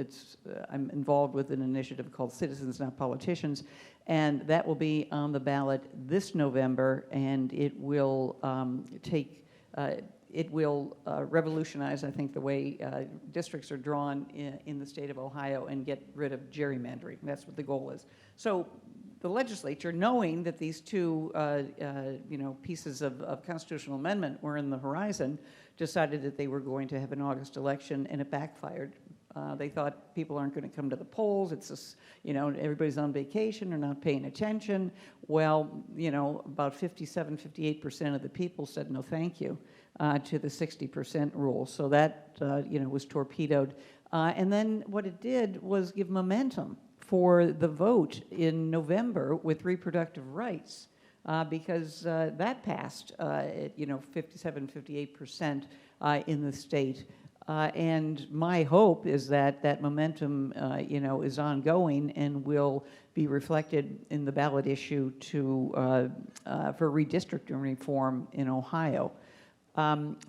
I'm involved with an initiative called Citizens Not Politicians, and that will be on the ballot this November, and it will revolutionize, I think, the way districts are drawn in the state of Ohio and get rid of gerrymandering. That's what the goal is. So the legislature, knowing that these two pieces of constitutional amendment were in the horizon, decided that they were going to have an August election, and it backfired. They thought people aren't going to come to the polls. It's just, everybody's on vacation or not paying attention. Well, about 58% of the people said no thank you to the 60% rule. So that, was torpedoed. And then what it did was give momentum for the vote in November with reproductive rights. Because that passed, 58% in the state. And my hope is that that momentum, is ongoing and will be reflected in the ballot issue for redistricting reform in Ohio.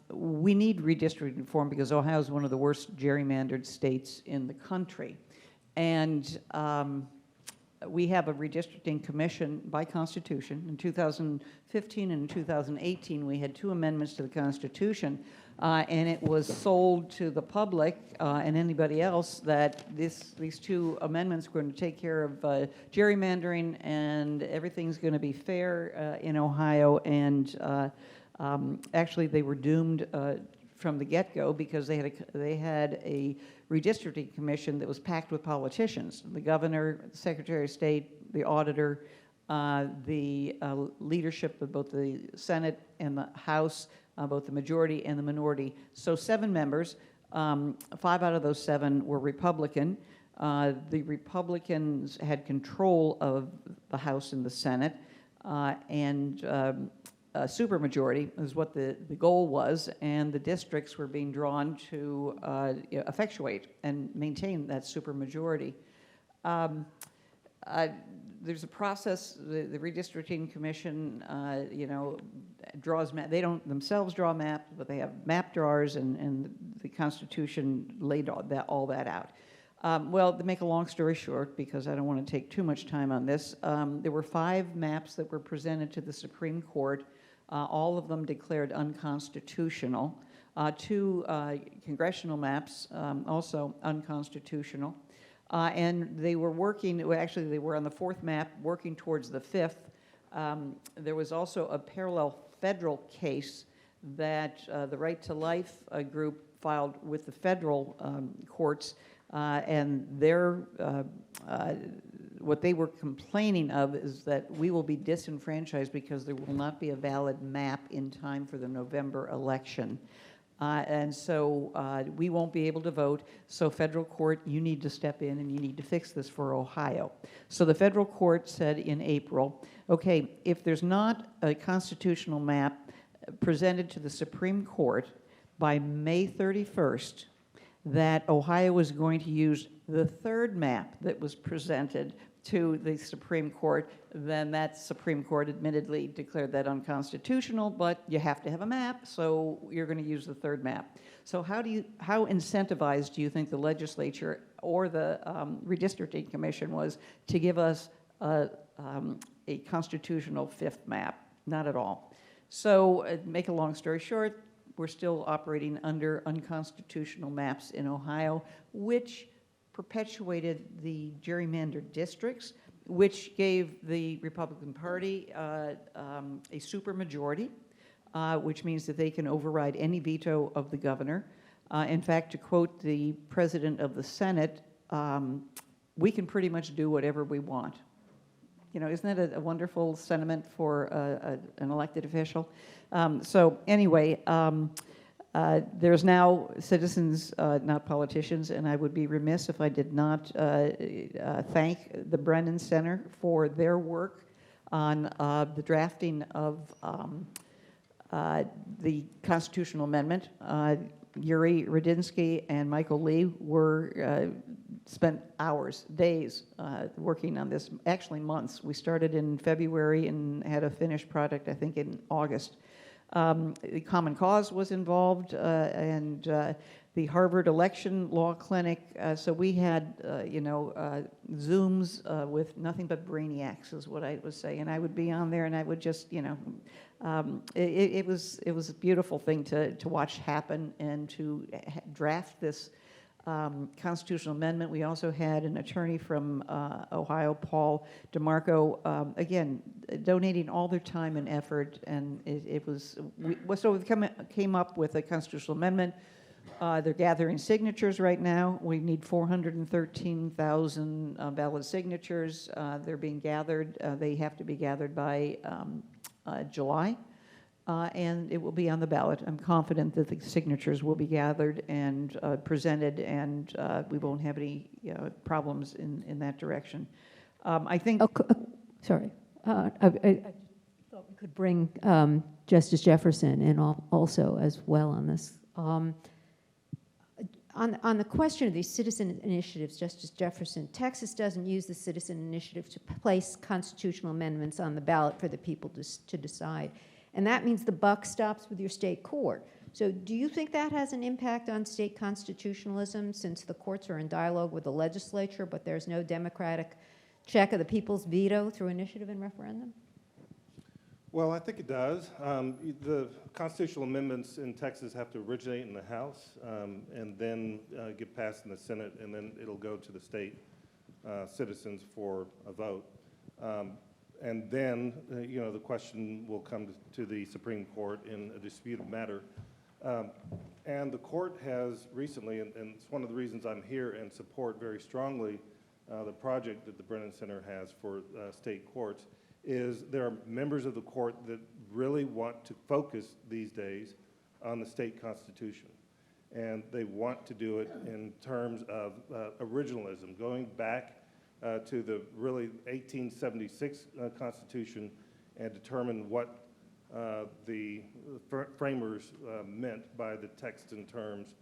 We need redistricting reform because Ohio is one of the worst gerrymandered states in the country. And we have a redistricting commission by Constitution. In 2015 and in 2018, we had 2 amendments to the Constitution, and it was sold to the public and anybody else that these 2 amendments were going to take care of gerrymandering, and everything's going to be fair in Ohio. And actually, they were doomed from the get-go because they had a redistricting commission that was packed with politicians: the governor, the secretary of state, the auditor, the leadership of both the Senate and the House, both the majority and the minority. So 7 members, 5 out of those 7 were Republican. The Republicans had control of the House and the Senate, and supermajority is what the goal was, and the districts were being drawn to effectuate and maintain that supermajority. There's a process, the redistricting commission, draws map. They don't themselves draw maps, but they have map drawers, and the Constitution laid all that out. Well, to make a long story short, because I don't want to take too much time on this, there were 5 maps that were presented to the Supreme Court, all of them declared unconstitutional. 2 congressional maps, also unconstitutional. And they were working, well, actually they were on the 4th map, working towards the 5th. There was also a parallel federal case that the Right to Life group filed with the federal courts, and what they were complaining of is that we will be disenfranchised because there will not be a valid map in time for the November election. And so we won't be able to vote. So federal court, you need to step in and you need to fix this for Ohio. So the federal court said in April, okay, if there's not a constitutional map presented to the Supreme Court by May 31st, that Ohio is going to use the 3rd map that was presented to the Supreme Court, then that Supreme Court admittedly declared that unconstitutional, but you have to have a map, so you're going to use the 3rd map. So how incentivized do you think the legislature or the redistricting commission was to give us a constitutional 5th map? Not at all. So make a long story short, we're still operating under unconstitutional maps in Ohio, which perpetuated the gerrymandered districts, which gave the Republican Party a supermajority, which means that they can override any veto of the governor. In fact, to quote the president of the Senate, we can pretty much do whatever we want. You know, isn't that a wonderful sentiment for an elected official? So anyway, there's now citizens, not politicians, and I would be remiss if I did not thank the Brennan Center for their work on the drafting of the constitutional amendment. Yuri Radinsky and Michael Lee spent hours, days working on this, actually months. We started in February and had a finished product, I think, in August. The Common Cause was involved, and the Harvard Election Law Clinic. So we had, Zooms with nothing but brainiacs, is what I would say. And I would be on there, and I would just, it was a beautiful thing to watch happen and to draft this constitutional amendment. We also had an attorney from Ohio, Paul DeMarco, again, donating all their time and effort, and so we came up with a constitutional amendment. They're gathering signatures right now. We need 413,000 valid signatures. They're being gathered. They have to be gathered by July. And it will be on the ballot. I'm confident that the signatures will be gathered and presented, and we won't have any problems in that direction. I think... Sorry. I thought we could bring Justice Jefferson in also as well on this. On the question of these citizen initiatives, Justice Jefferson, Texas doesn't use the citizen initiative to place constitutional amendments on the ballot for the people to decide. And that means the buck stops with your state court. So do you think that has an impact on state constitutionalism, since the courts are in dialogue with the legislature, but there's no democratic check of the people's veto through initiative and referendum? Well, I think it does. The constitutional amendments in Texas have to originate in the House and then get passed in the Senate, and then it'll go to the state citizens for a vote. And then, the question will come to the Supreme Court in a disputed matter. And the court has recently, and it's one of the reasons I'm here and support very strongly the project that the Brennan Center has for state courts, is there are members of the court that really want to focus these days on the state constitution. And they want to do it in terms of originalism, going back to the really 1876 Constitution, and determine what the framers meant by the text and terms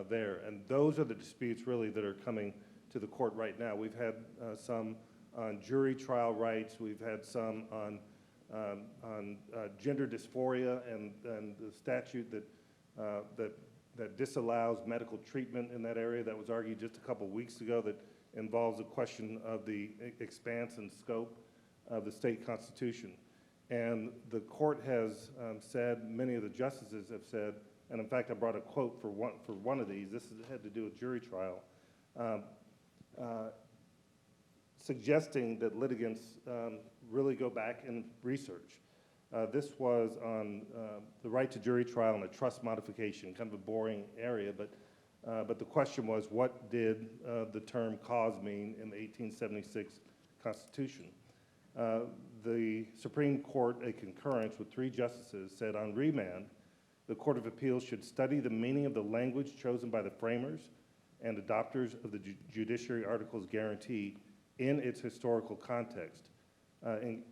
there. And those are the disputes really that are coming to the court right now. We've had some on jury trial rights. We've had some on gender dysphoria and the statute that disallows medical treatment in that area that was argued just a couple weeks ago that involves the question of the expanse and scope of the state constitution. And the court has said, many of the justices have said, and in fact I brought a quote for one of these, this had to do with jury trial, suggesting that litigants really go back and research. This was on the right to jury trial and a trust modification, kind of a boring area, but the question was, what did the term cause mean in the 1876 Constitution? The Supreme Court, a concurrence with 3 justices, said on remand, the Court of Appeals should study the meaning of the language chosen by the framers and adopters of the Judiciary Articles guarantee in its historical context. And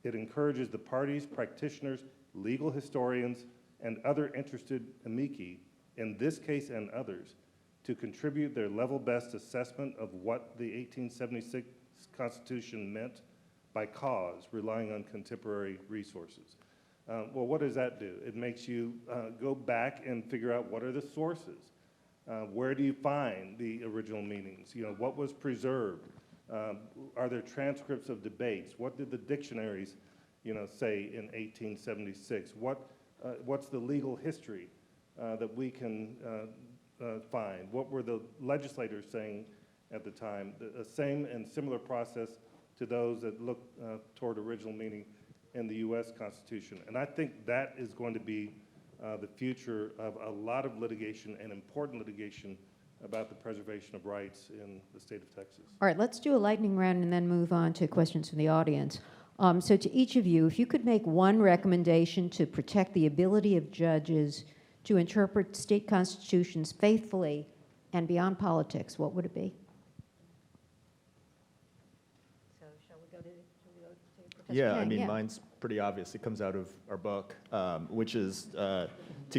it encourages the parties, practitioners, legal historians, and other interested amici, in this case and others, to contribute their level best assessment of what the 1876 Constitution meant by cause, relying on contemporary resources. Well, what does that do? It makes you go back and figure out what are the sources. Where do you find the original meanings? You know, what was preserved? Are there transcripts of debates? What did the dictionaries, say in 1876? What's the legal history that we can find? What were the legislators saying at the time? The same and similar process to those that look toward original meaning in the U.S. Constitution. And I think that is going to be the future of a lot of litigation and important litigation about the preservation of rights in the state of Texas. All right, let's do a lightning round and then move on to questions from the audience. So to each of you, if you could make one recommendation to protect the ability of judges to interpret state constitutions faithfully and beyond politics, what would it be? So shall we go to Professor Yeah, Kang? I mean, mine's pretty obvious. It comes out of our book, which is to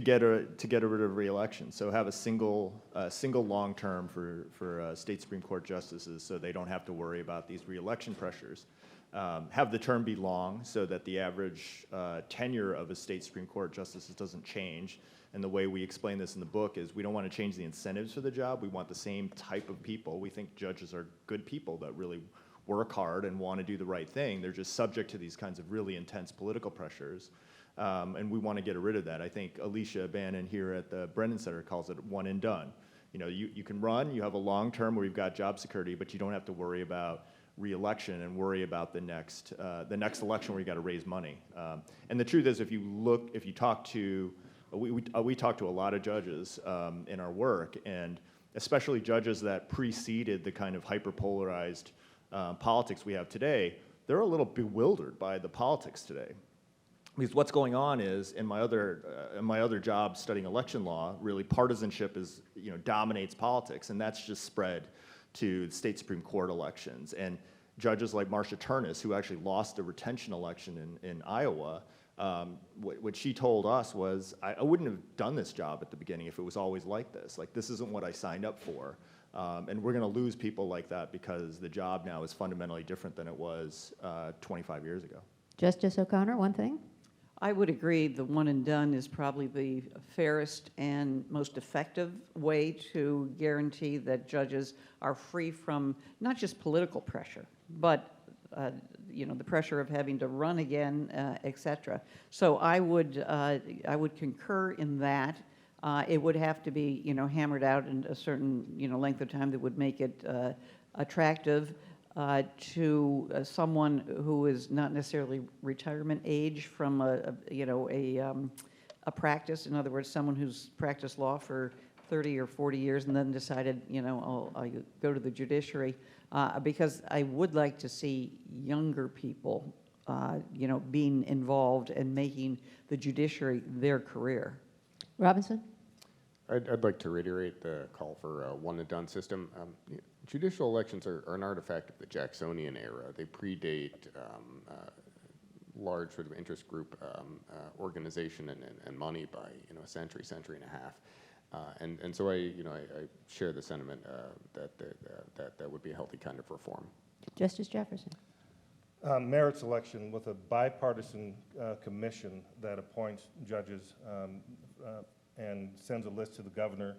get rid of re-election. So have a single long term for state Supreme Court justices, so they don't have to worry about these re-election pressures. Have the term be long, so that the average tenure of a state Supreme Court justice doesn't change. And the way we explain this in the book is we don't want to change the incentives for the job. We want the same type of people. We think judges are good people that really work hard and want to do the right thing. They're just subject to these kinds of really intense political pressures. And we want to get rid of that. I think Alicia Bannon here at the Brennan Center calls it one and done. You can run, you have a long term where you've got job security, but you don't have to worry about re-election and worry about the next election where you got to raise money. And the truth is, if you talk to, we talk to a lot of judges in our work, and especially judges that preceded the kind of hyper-polarized politics we have today, they're a little bewildered by the politics today. Because what's going on is, in my other job studying election law, really partisanship dominates politics, and that's just spread to state Supreme Court elections. And judges like Marcia Turnus, who actually lost a retention election in Iowa, what she told us was, I wouldn't have done this job at the beginning if it was always like this. Like, this isn't what I signed up for. And we're going to lose people like that because the job now is fundamentally different than it was 25 years ago. Justice O'Connor, one thing? I would agree the one and done is probably the fairest and most effective way to guarantee that judges are free from not just political pressure, but the pressure of having to run again, et cetera. So I would concur in that. It would have to be hammered out in a certain length of time that would make it attractive to someone who is not necessarily retirement age from a practice. In other words, someone who's practiced law for 30 or 40 years and then decided, I'll go to the judiciary, because I would like to see younger people, being involved and making the judiciary their career. Robinson? I'd like to reiterate the call for a one-and-done system. Judicial elections are an artifact of the Jacksonian era. They predate large sort of interest group organization and money by a century and a half. And so I share the sentiment that would be a healthy kind of reform. Justice Jefferson. Merit selection with a bipartisan commission that appoints judges and sends a list to the governor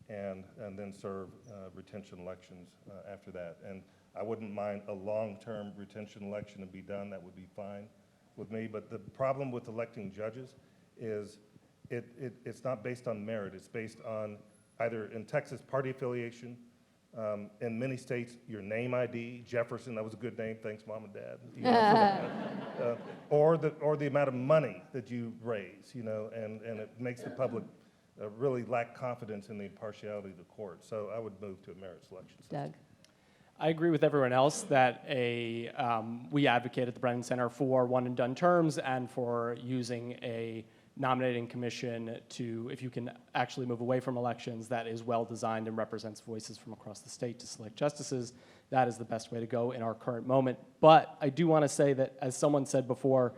and then serve retention elections after that. And I wouldn't mind a long-term retention election to be done. That would be fine with me. But the problem with electing judges is it's not based on merit. It's based on either, in Texas, party affiliation. In many states, your name ID, Jefferson, that was a good name, thanks Mom and Dad. Or the amount of money that you raise, and it makes the public really lack confidence in the impartiality of the court. So I would move to a merit selection system. Doug. I agree with everyone else that we advocate at the Brennan Center for one and done terms and for using a nominating commission to, if you can actually move away from elections, that is well designed and represents voices from across the state to select justices. That is the best way to go in our current moment. But I do want to say that, as someone said before,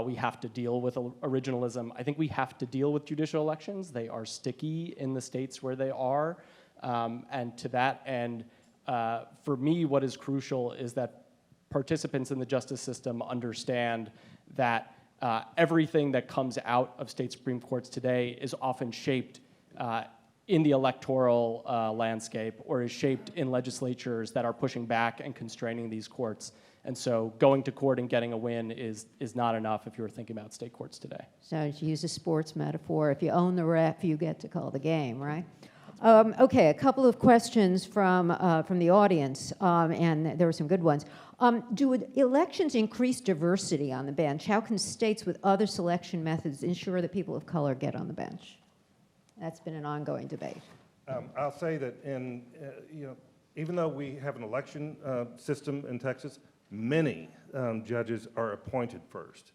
we have to deal with originalism. I think we have to deal with judicial elections. They are sticky in the states where they are. And to that end, for me, what is crucial is that participants in the justice system understand that everything that comes out of state Supreme Courts today is often shaped in the electoral landscape or is shaped in legislatures that are pushing back and constraining these courts. And so going to court and getting a win is not enough if you're thinking about state courts today. So to use a sports metaphor, if you own the ref, you get to call the game, right? Okay, a couple of questions from the audience, and there were some good ones. Do elections increase diversity on the bench? How can states with other selection methods ensure that people of color get on the bench? That's been an ongoing debate. I'll say that even though we have an election system in Texas, many judges are appointed first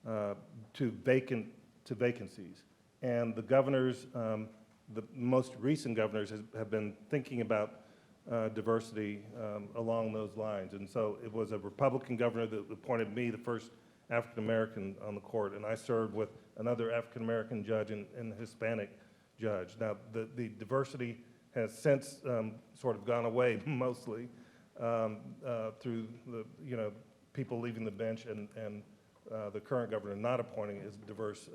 to vacancies, and the governors. The most recent governors have been thinking about diversity along those lines. And so it was a Republican governor that appointed me, the first African-American on the court, and I served with another African-American judge and a Hispanic judge. Now, the diversity has since sort of gone away mostly through the, people leaving the bench and the current governor not appointing as diverse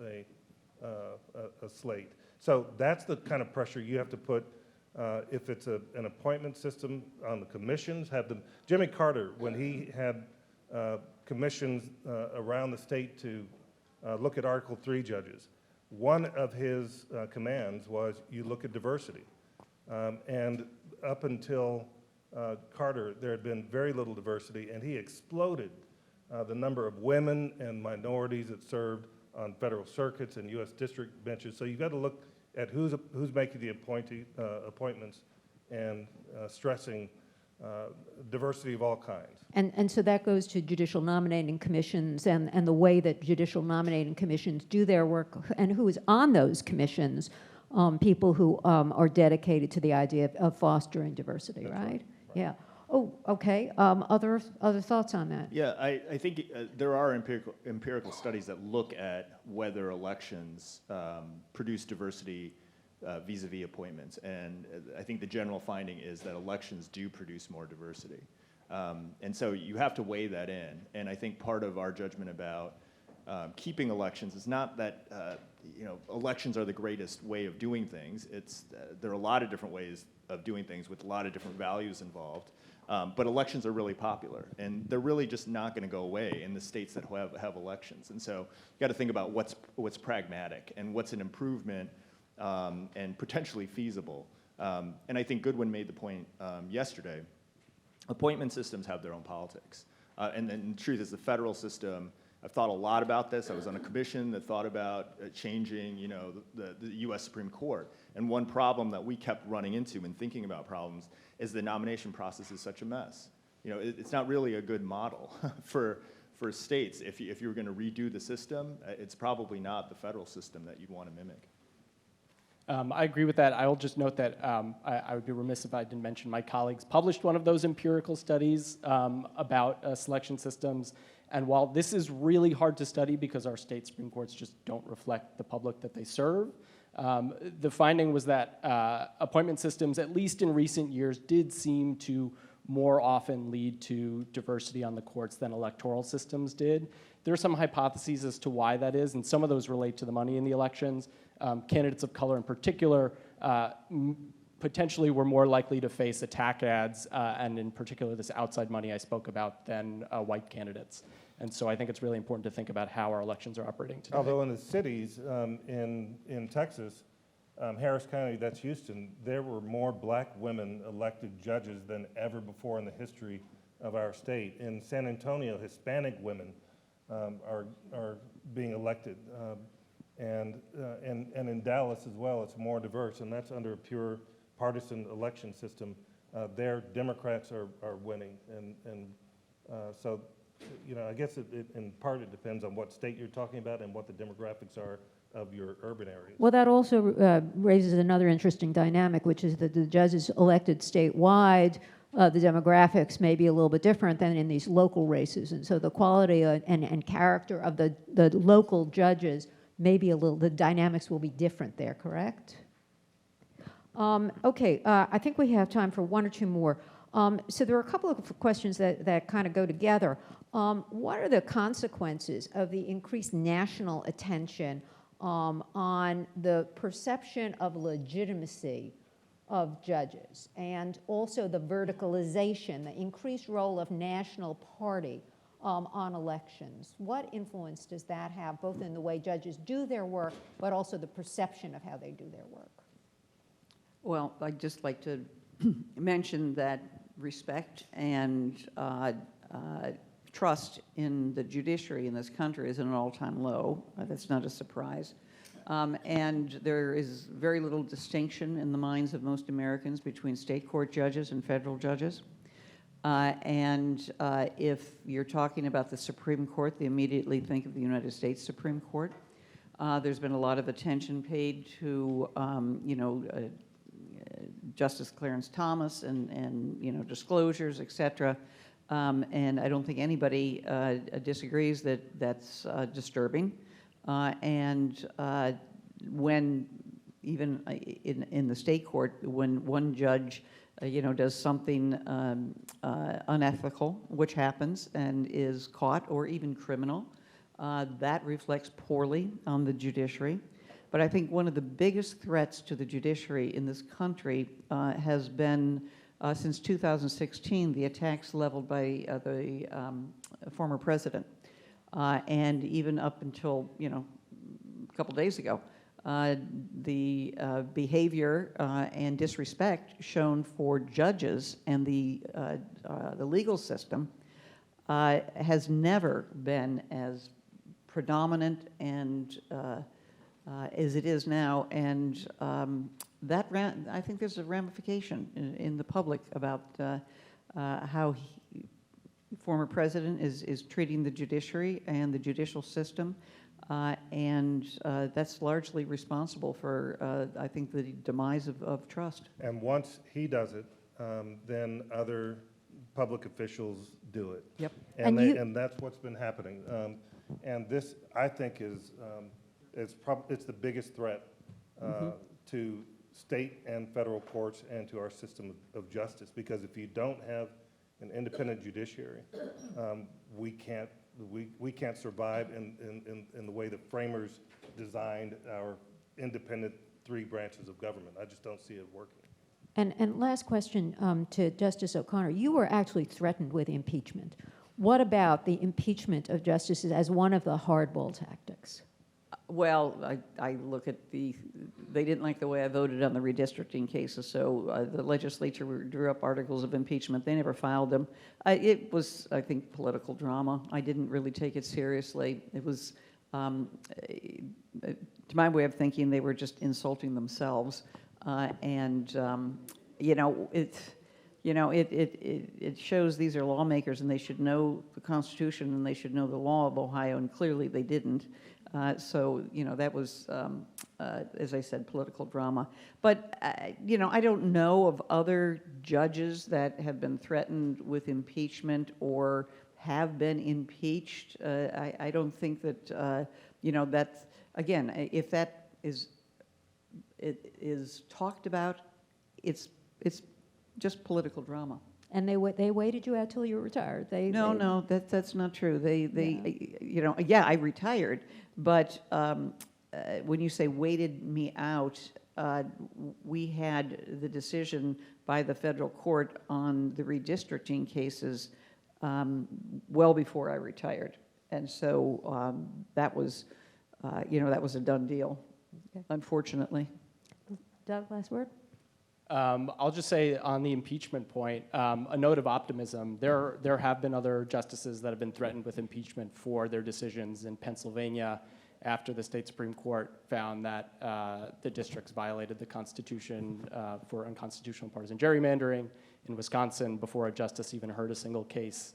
a slate. So that's the kind of pressure you have to put if it's an appointment system on the commissions. Jimmy Carter, when he had commissions around the state to look at Article III judges, one of his commands was you look at diversity. And up until Carter, there had been very little diversity, and he exploded the number of women and minorities that served on federal circuits and U.S. district benches. So you've got to look at who's making the appointments and stressing diversity of all kinds. And so that goes to judicial nominating commissions and the way that judicial nominating commissions do their work and who is on those commissions, people who are dedicated to the idea of fostering diversity, right? Yeah. Oh, okay. Other thoughts on that? Yeah, I think there are empirical studies that look at whether elections produce diversity vis-a-vis appointments, and I think the general finding is that elections do produce more diversity, and so you have to weigh that in. And I think part of our judgment about keeping elections is not that elections are the greatest way of doing things. It's there are a lot of different ways of doing things with a lot of different values involved. But elections are really popular, and they're really just not going to go away in the states that have elections. And so you got to think about what's pragmatic and what's an improvement and potentially feasible. And I think Goodwin made the point yesterday. Appointment systems have their own politics, and then the truth is the federal system. I've thought a lot about this. I was on a commission that thought about changing, the U.S. Supreme Court. And one problem that we kept running into when thinking about problems is the nomination process is such a mess. It's not really a good model for states. If you were going to redo the system, it's probably not the federal system that you'd want to mimic. I agree with that. I will just note that I would be remiss if I didn't mention my colleagues published one of those empirical studies about selection systems, And while this is really hard to study because our state Supreme Courts just don't reflect the public that they serve, the finding was that appointment systems, at least in recent years, did seem to more often lead to diversity on the courts than electoral systems did. There are some hypotheses as to why that is, and some of those relate to the money in the elections. Candidates of color in particular potentially were more likely to face attack ads, and in particular this outside money I spoke about, than white candidates. And so I think it's really important to think about how our elections are operating today. Although in the cities in Texas, Harris County, that's Houston, there were more black women elected judges than ever before in the history of our state. In San Antonio, Hispanic women are being elected. And in Dallas as well, it's more diverse, and that's under a pure partisan election system. There, Democrats are winning. So, you know, I guess in part it depends on what state you're talking about and what the demographics are of your urban areas. Well, that also raises another interesting dynamic, which is that the judges elected statewide, the demographics may be a little bit different than in these local races. And so the quality and character of the local judges may be the dynamics will be different there, correct? Okay, I think we have time for one or two more. So there are a couple of questions that kind of go together. What are the consequences of the increased national attention on the perception of legitimacy of judges, and also the verticalization, the increased role of national party on elections? What influence does that have, both in the way judges do their work, but also the perception of how they do their work? Well, I'd just like to mention that respect and trust in the judiciary in this country is at an all-time low. That's not a surprise. And there is very little distinction in the minds of most Americans between state court judges and federal judges. If you're talking about the Supreme Court, they immediately think of the United States Supreme Court. There's been a lot of attention paid to, Justice Clarence Thomas and disclosures, et cetera. And I don't think anybody disagrees that that's disturbing. When even in the state court, when one judge does something unethical, which happens and is caught, or even criminal, that reflects poorly on the judiciary. But I think one of the biggest threats to the judiciary in this country has been, since 2016, the attacks leveled by the former president. And even up until, a couple days ago, the behavior and disrespect shown for judges and the legal system has never been as predominant and as it is now, and I think there's a ramification in the public about how former president is treating the judiciary and the judicial system, and that's largely responsible for, I think, the demise of trust. And once he does it, then other public officials do it. Yep. And that's what's been happening. And this, I think, is it's the biggest threat to state and federal courts and to our system of justice, because if you don't have an independent judiciary, we can't survive in the way the framers designed our independent three branches of government. I just don't see it working. And last question to Justice O'Connor. You were actually threatened with impeachment. What about the impeachment of justices as one of the hardball tactics? Well, I look at they didn't like the way I voted on the redistricting cases, so the legislature drew up articles of impeachment. They never filed them. It was, I think, political drama. I didn't really take it seriously. It was, to my way of thinking, they were just insulting themselves. It shows these are lawmakers and they should know the Constitution and they should know the law of Ohio, and clearly they didn't. That was, as I said, political drama. But, I don't know of other judges that have been threatened with impeachment or have been impeached. I don't think that, you know, that's, again, if that is talked about, it's just political drama. And they waited you out till you were retired. No, that's not true. You know, yeah, I retired, but when you say waited me out, we had the decision by the federal court on the redistricting cases well before I retired, and so that was, you know, that was a done deal, Okay. unfortunately. Doug, last word? I'll just say on the impeachment point, a note of optimism. There have been other justices that have been threatened with impeachment for their decisions in Pennsylvania after the state Supreme Court found that the districts violated the Constitution for unconstitutional partisan gerrymandering. In Wisconsin, before a justice even heard a single case,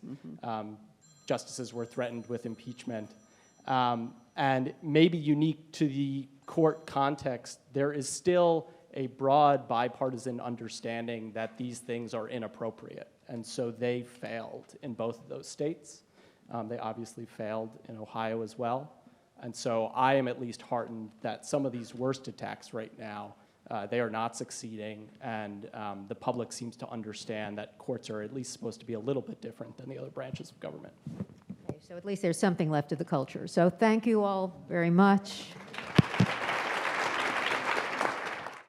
justices were threatened with impeachment. And maybe unique to the court context, there is still a broad bipartisan understanding that these things are inappropriate. And so they failed in both of those states. They obviously failed in Ohio as well. And so I am at least heartened that some of these worst attacks right now, they are not succeeding, and the public seems to understand that courts are at least supposed to be a little bit different than the other branches of government. Okay, so at least there's something left of the culture. So thank you all very much.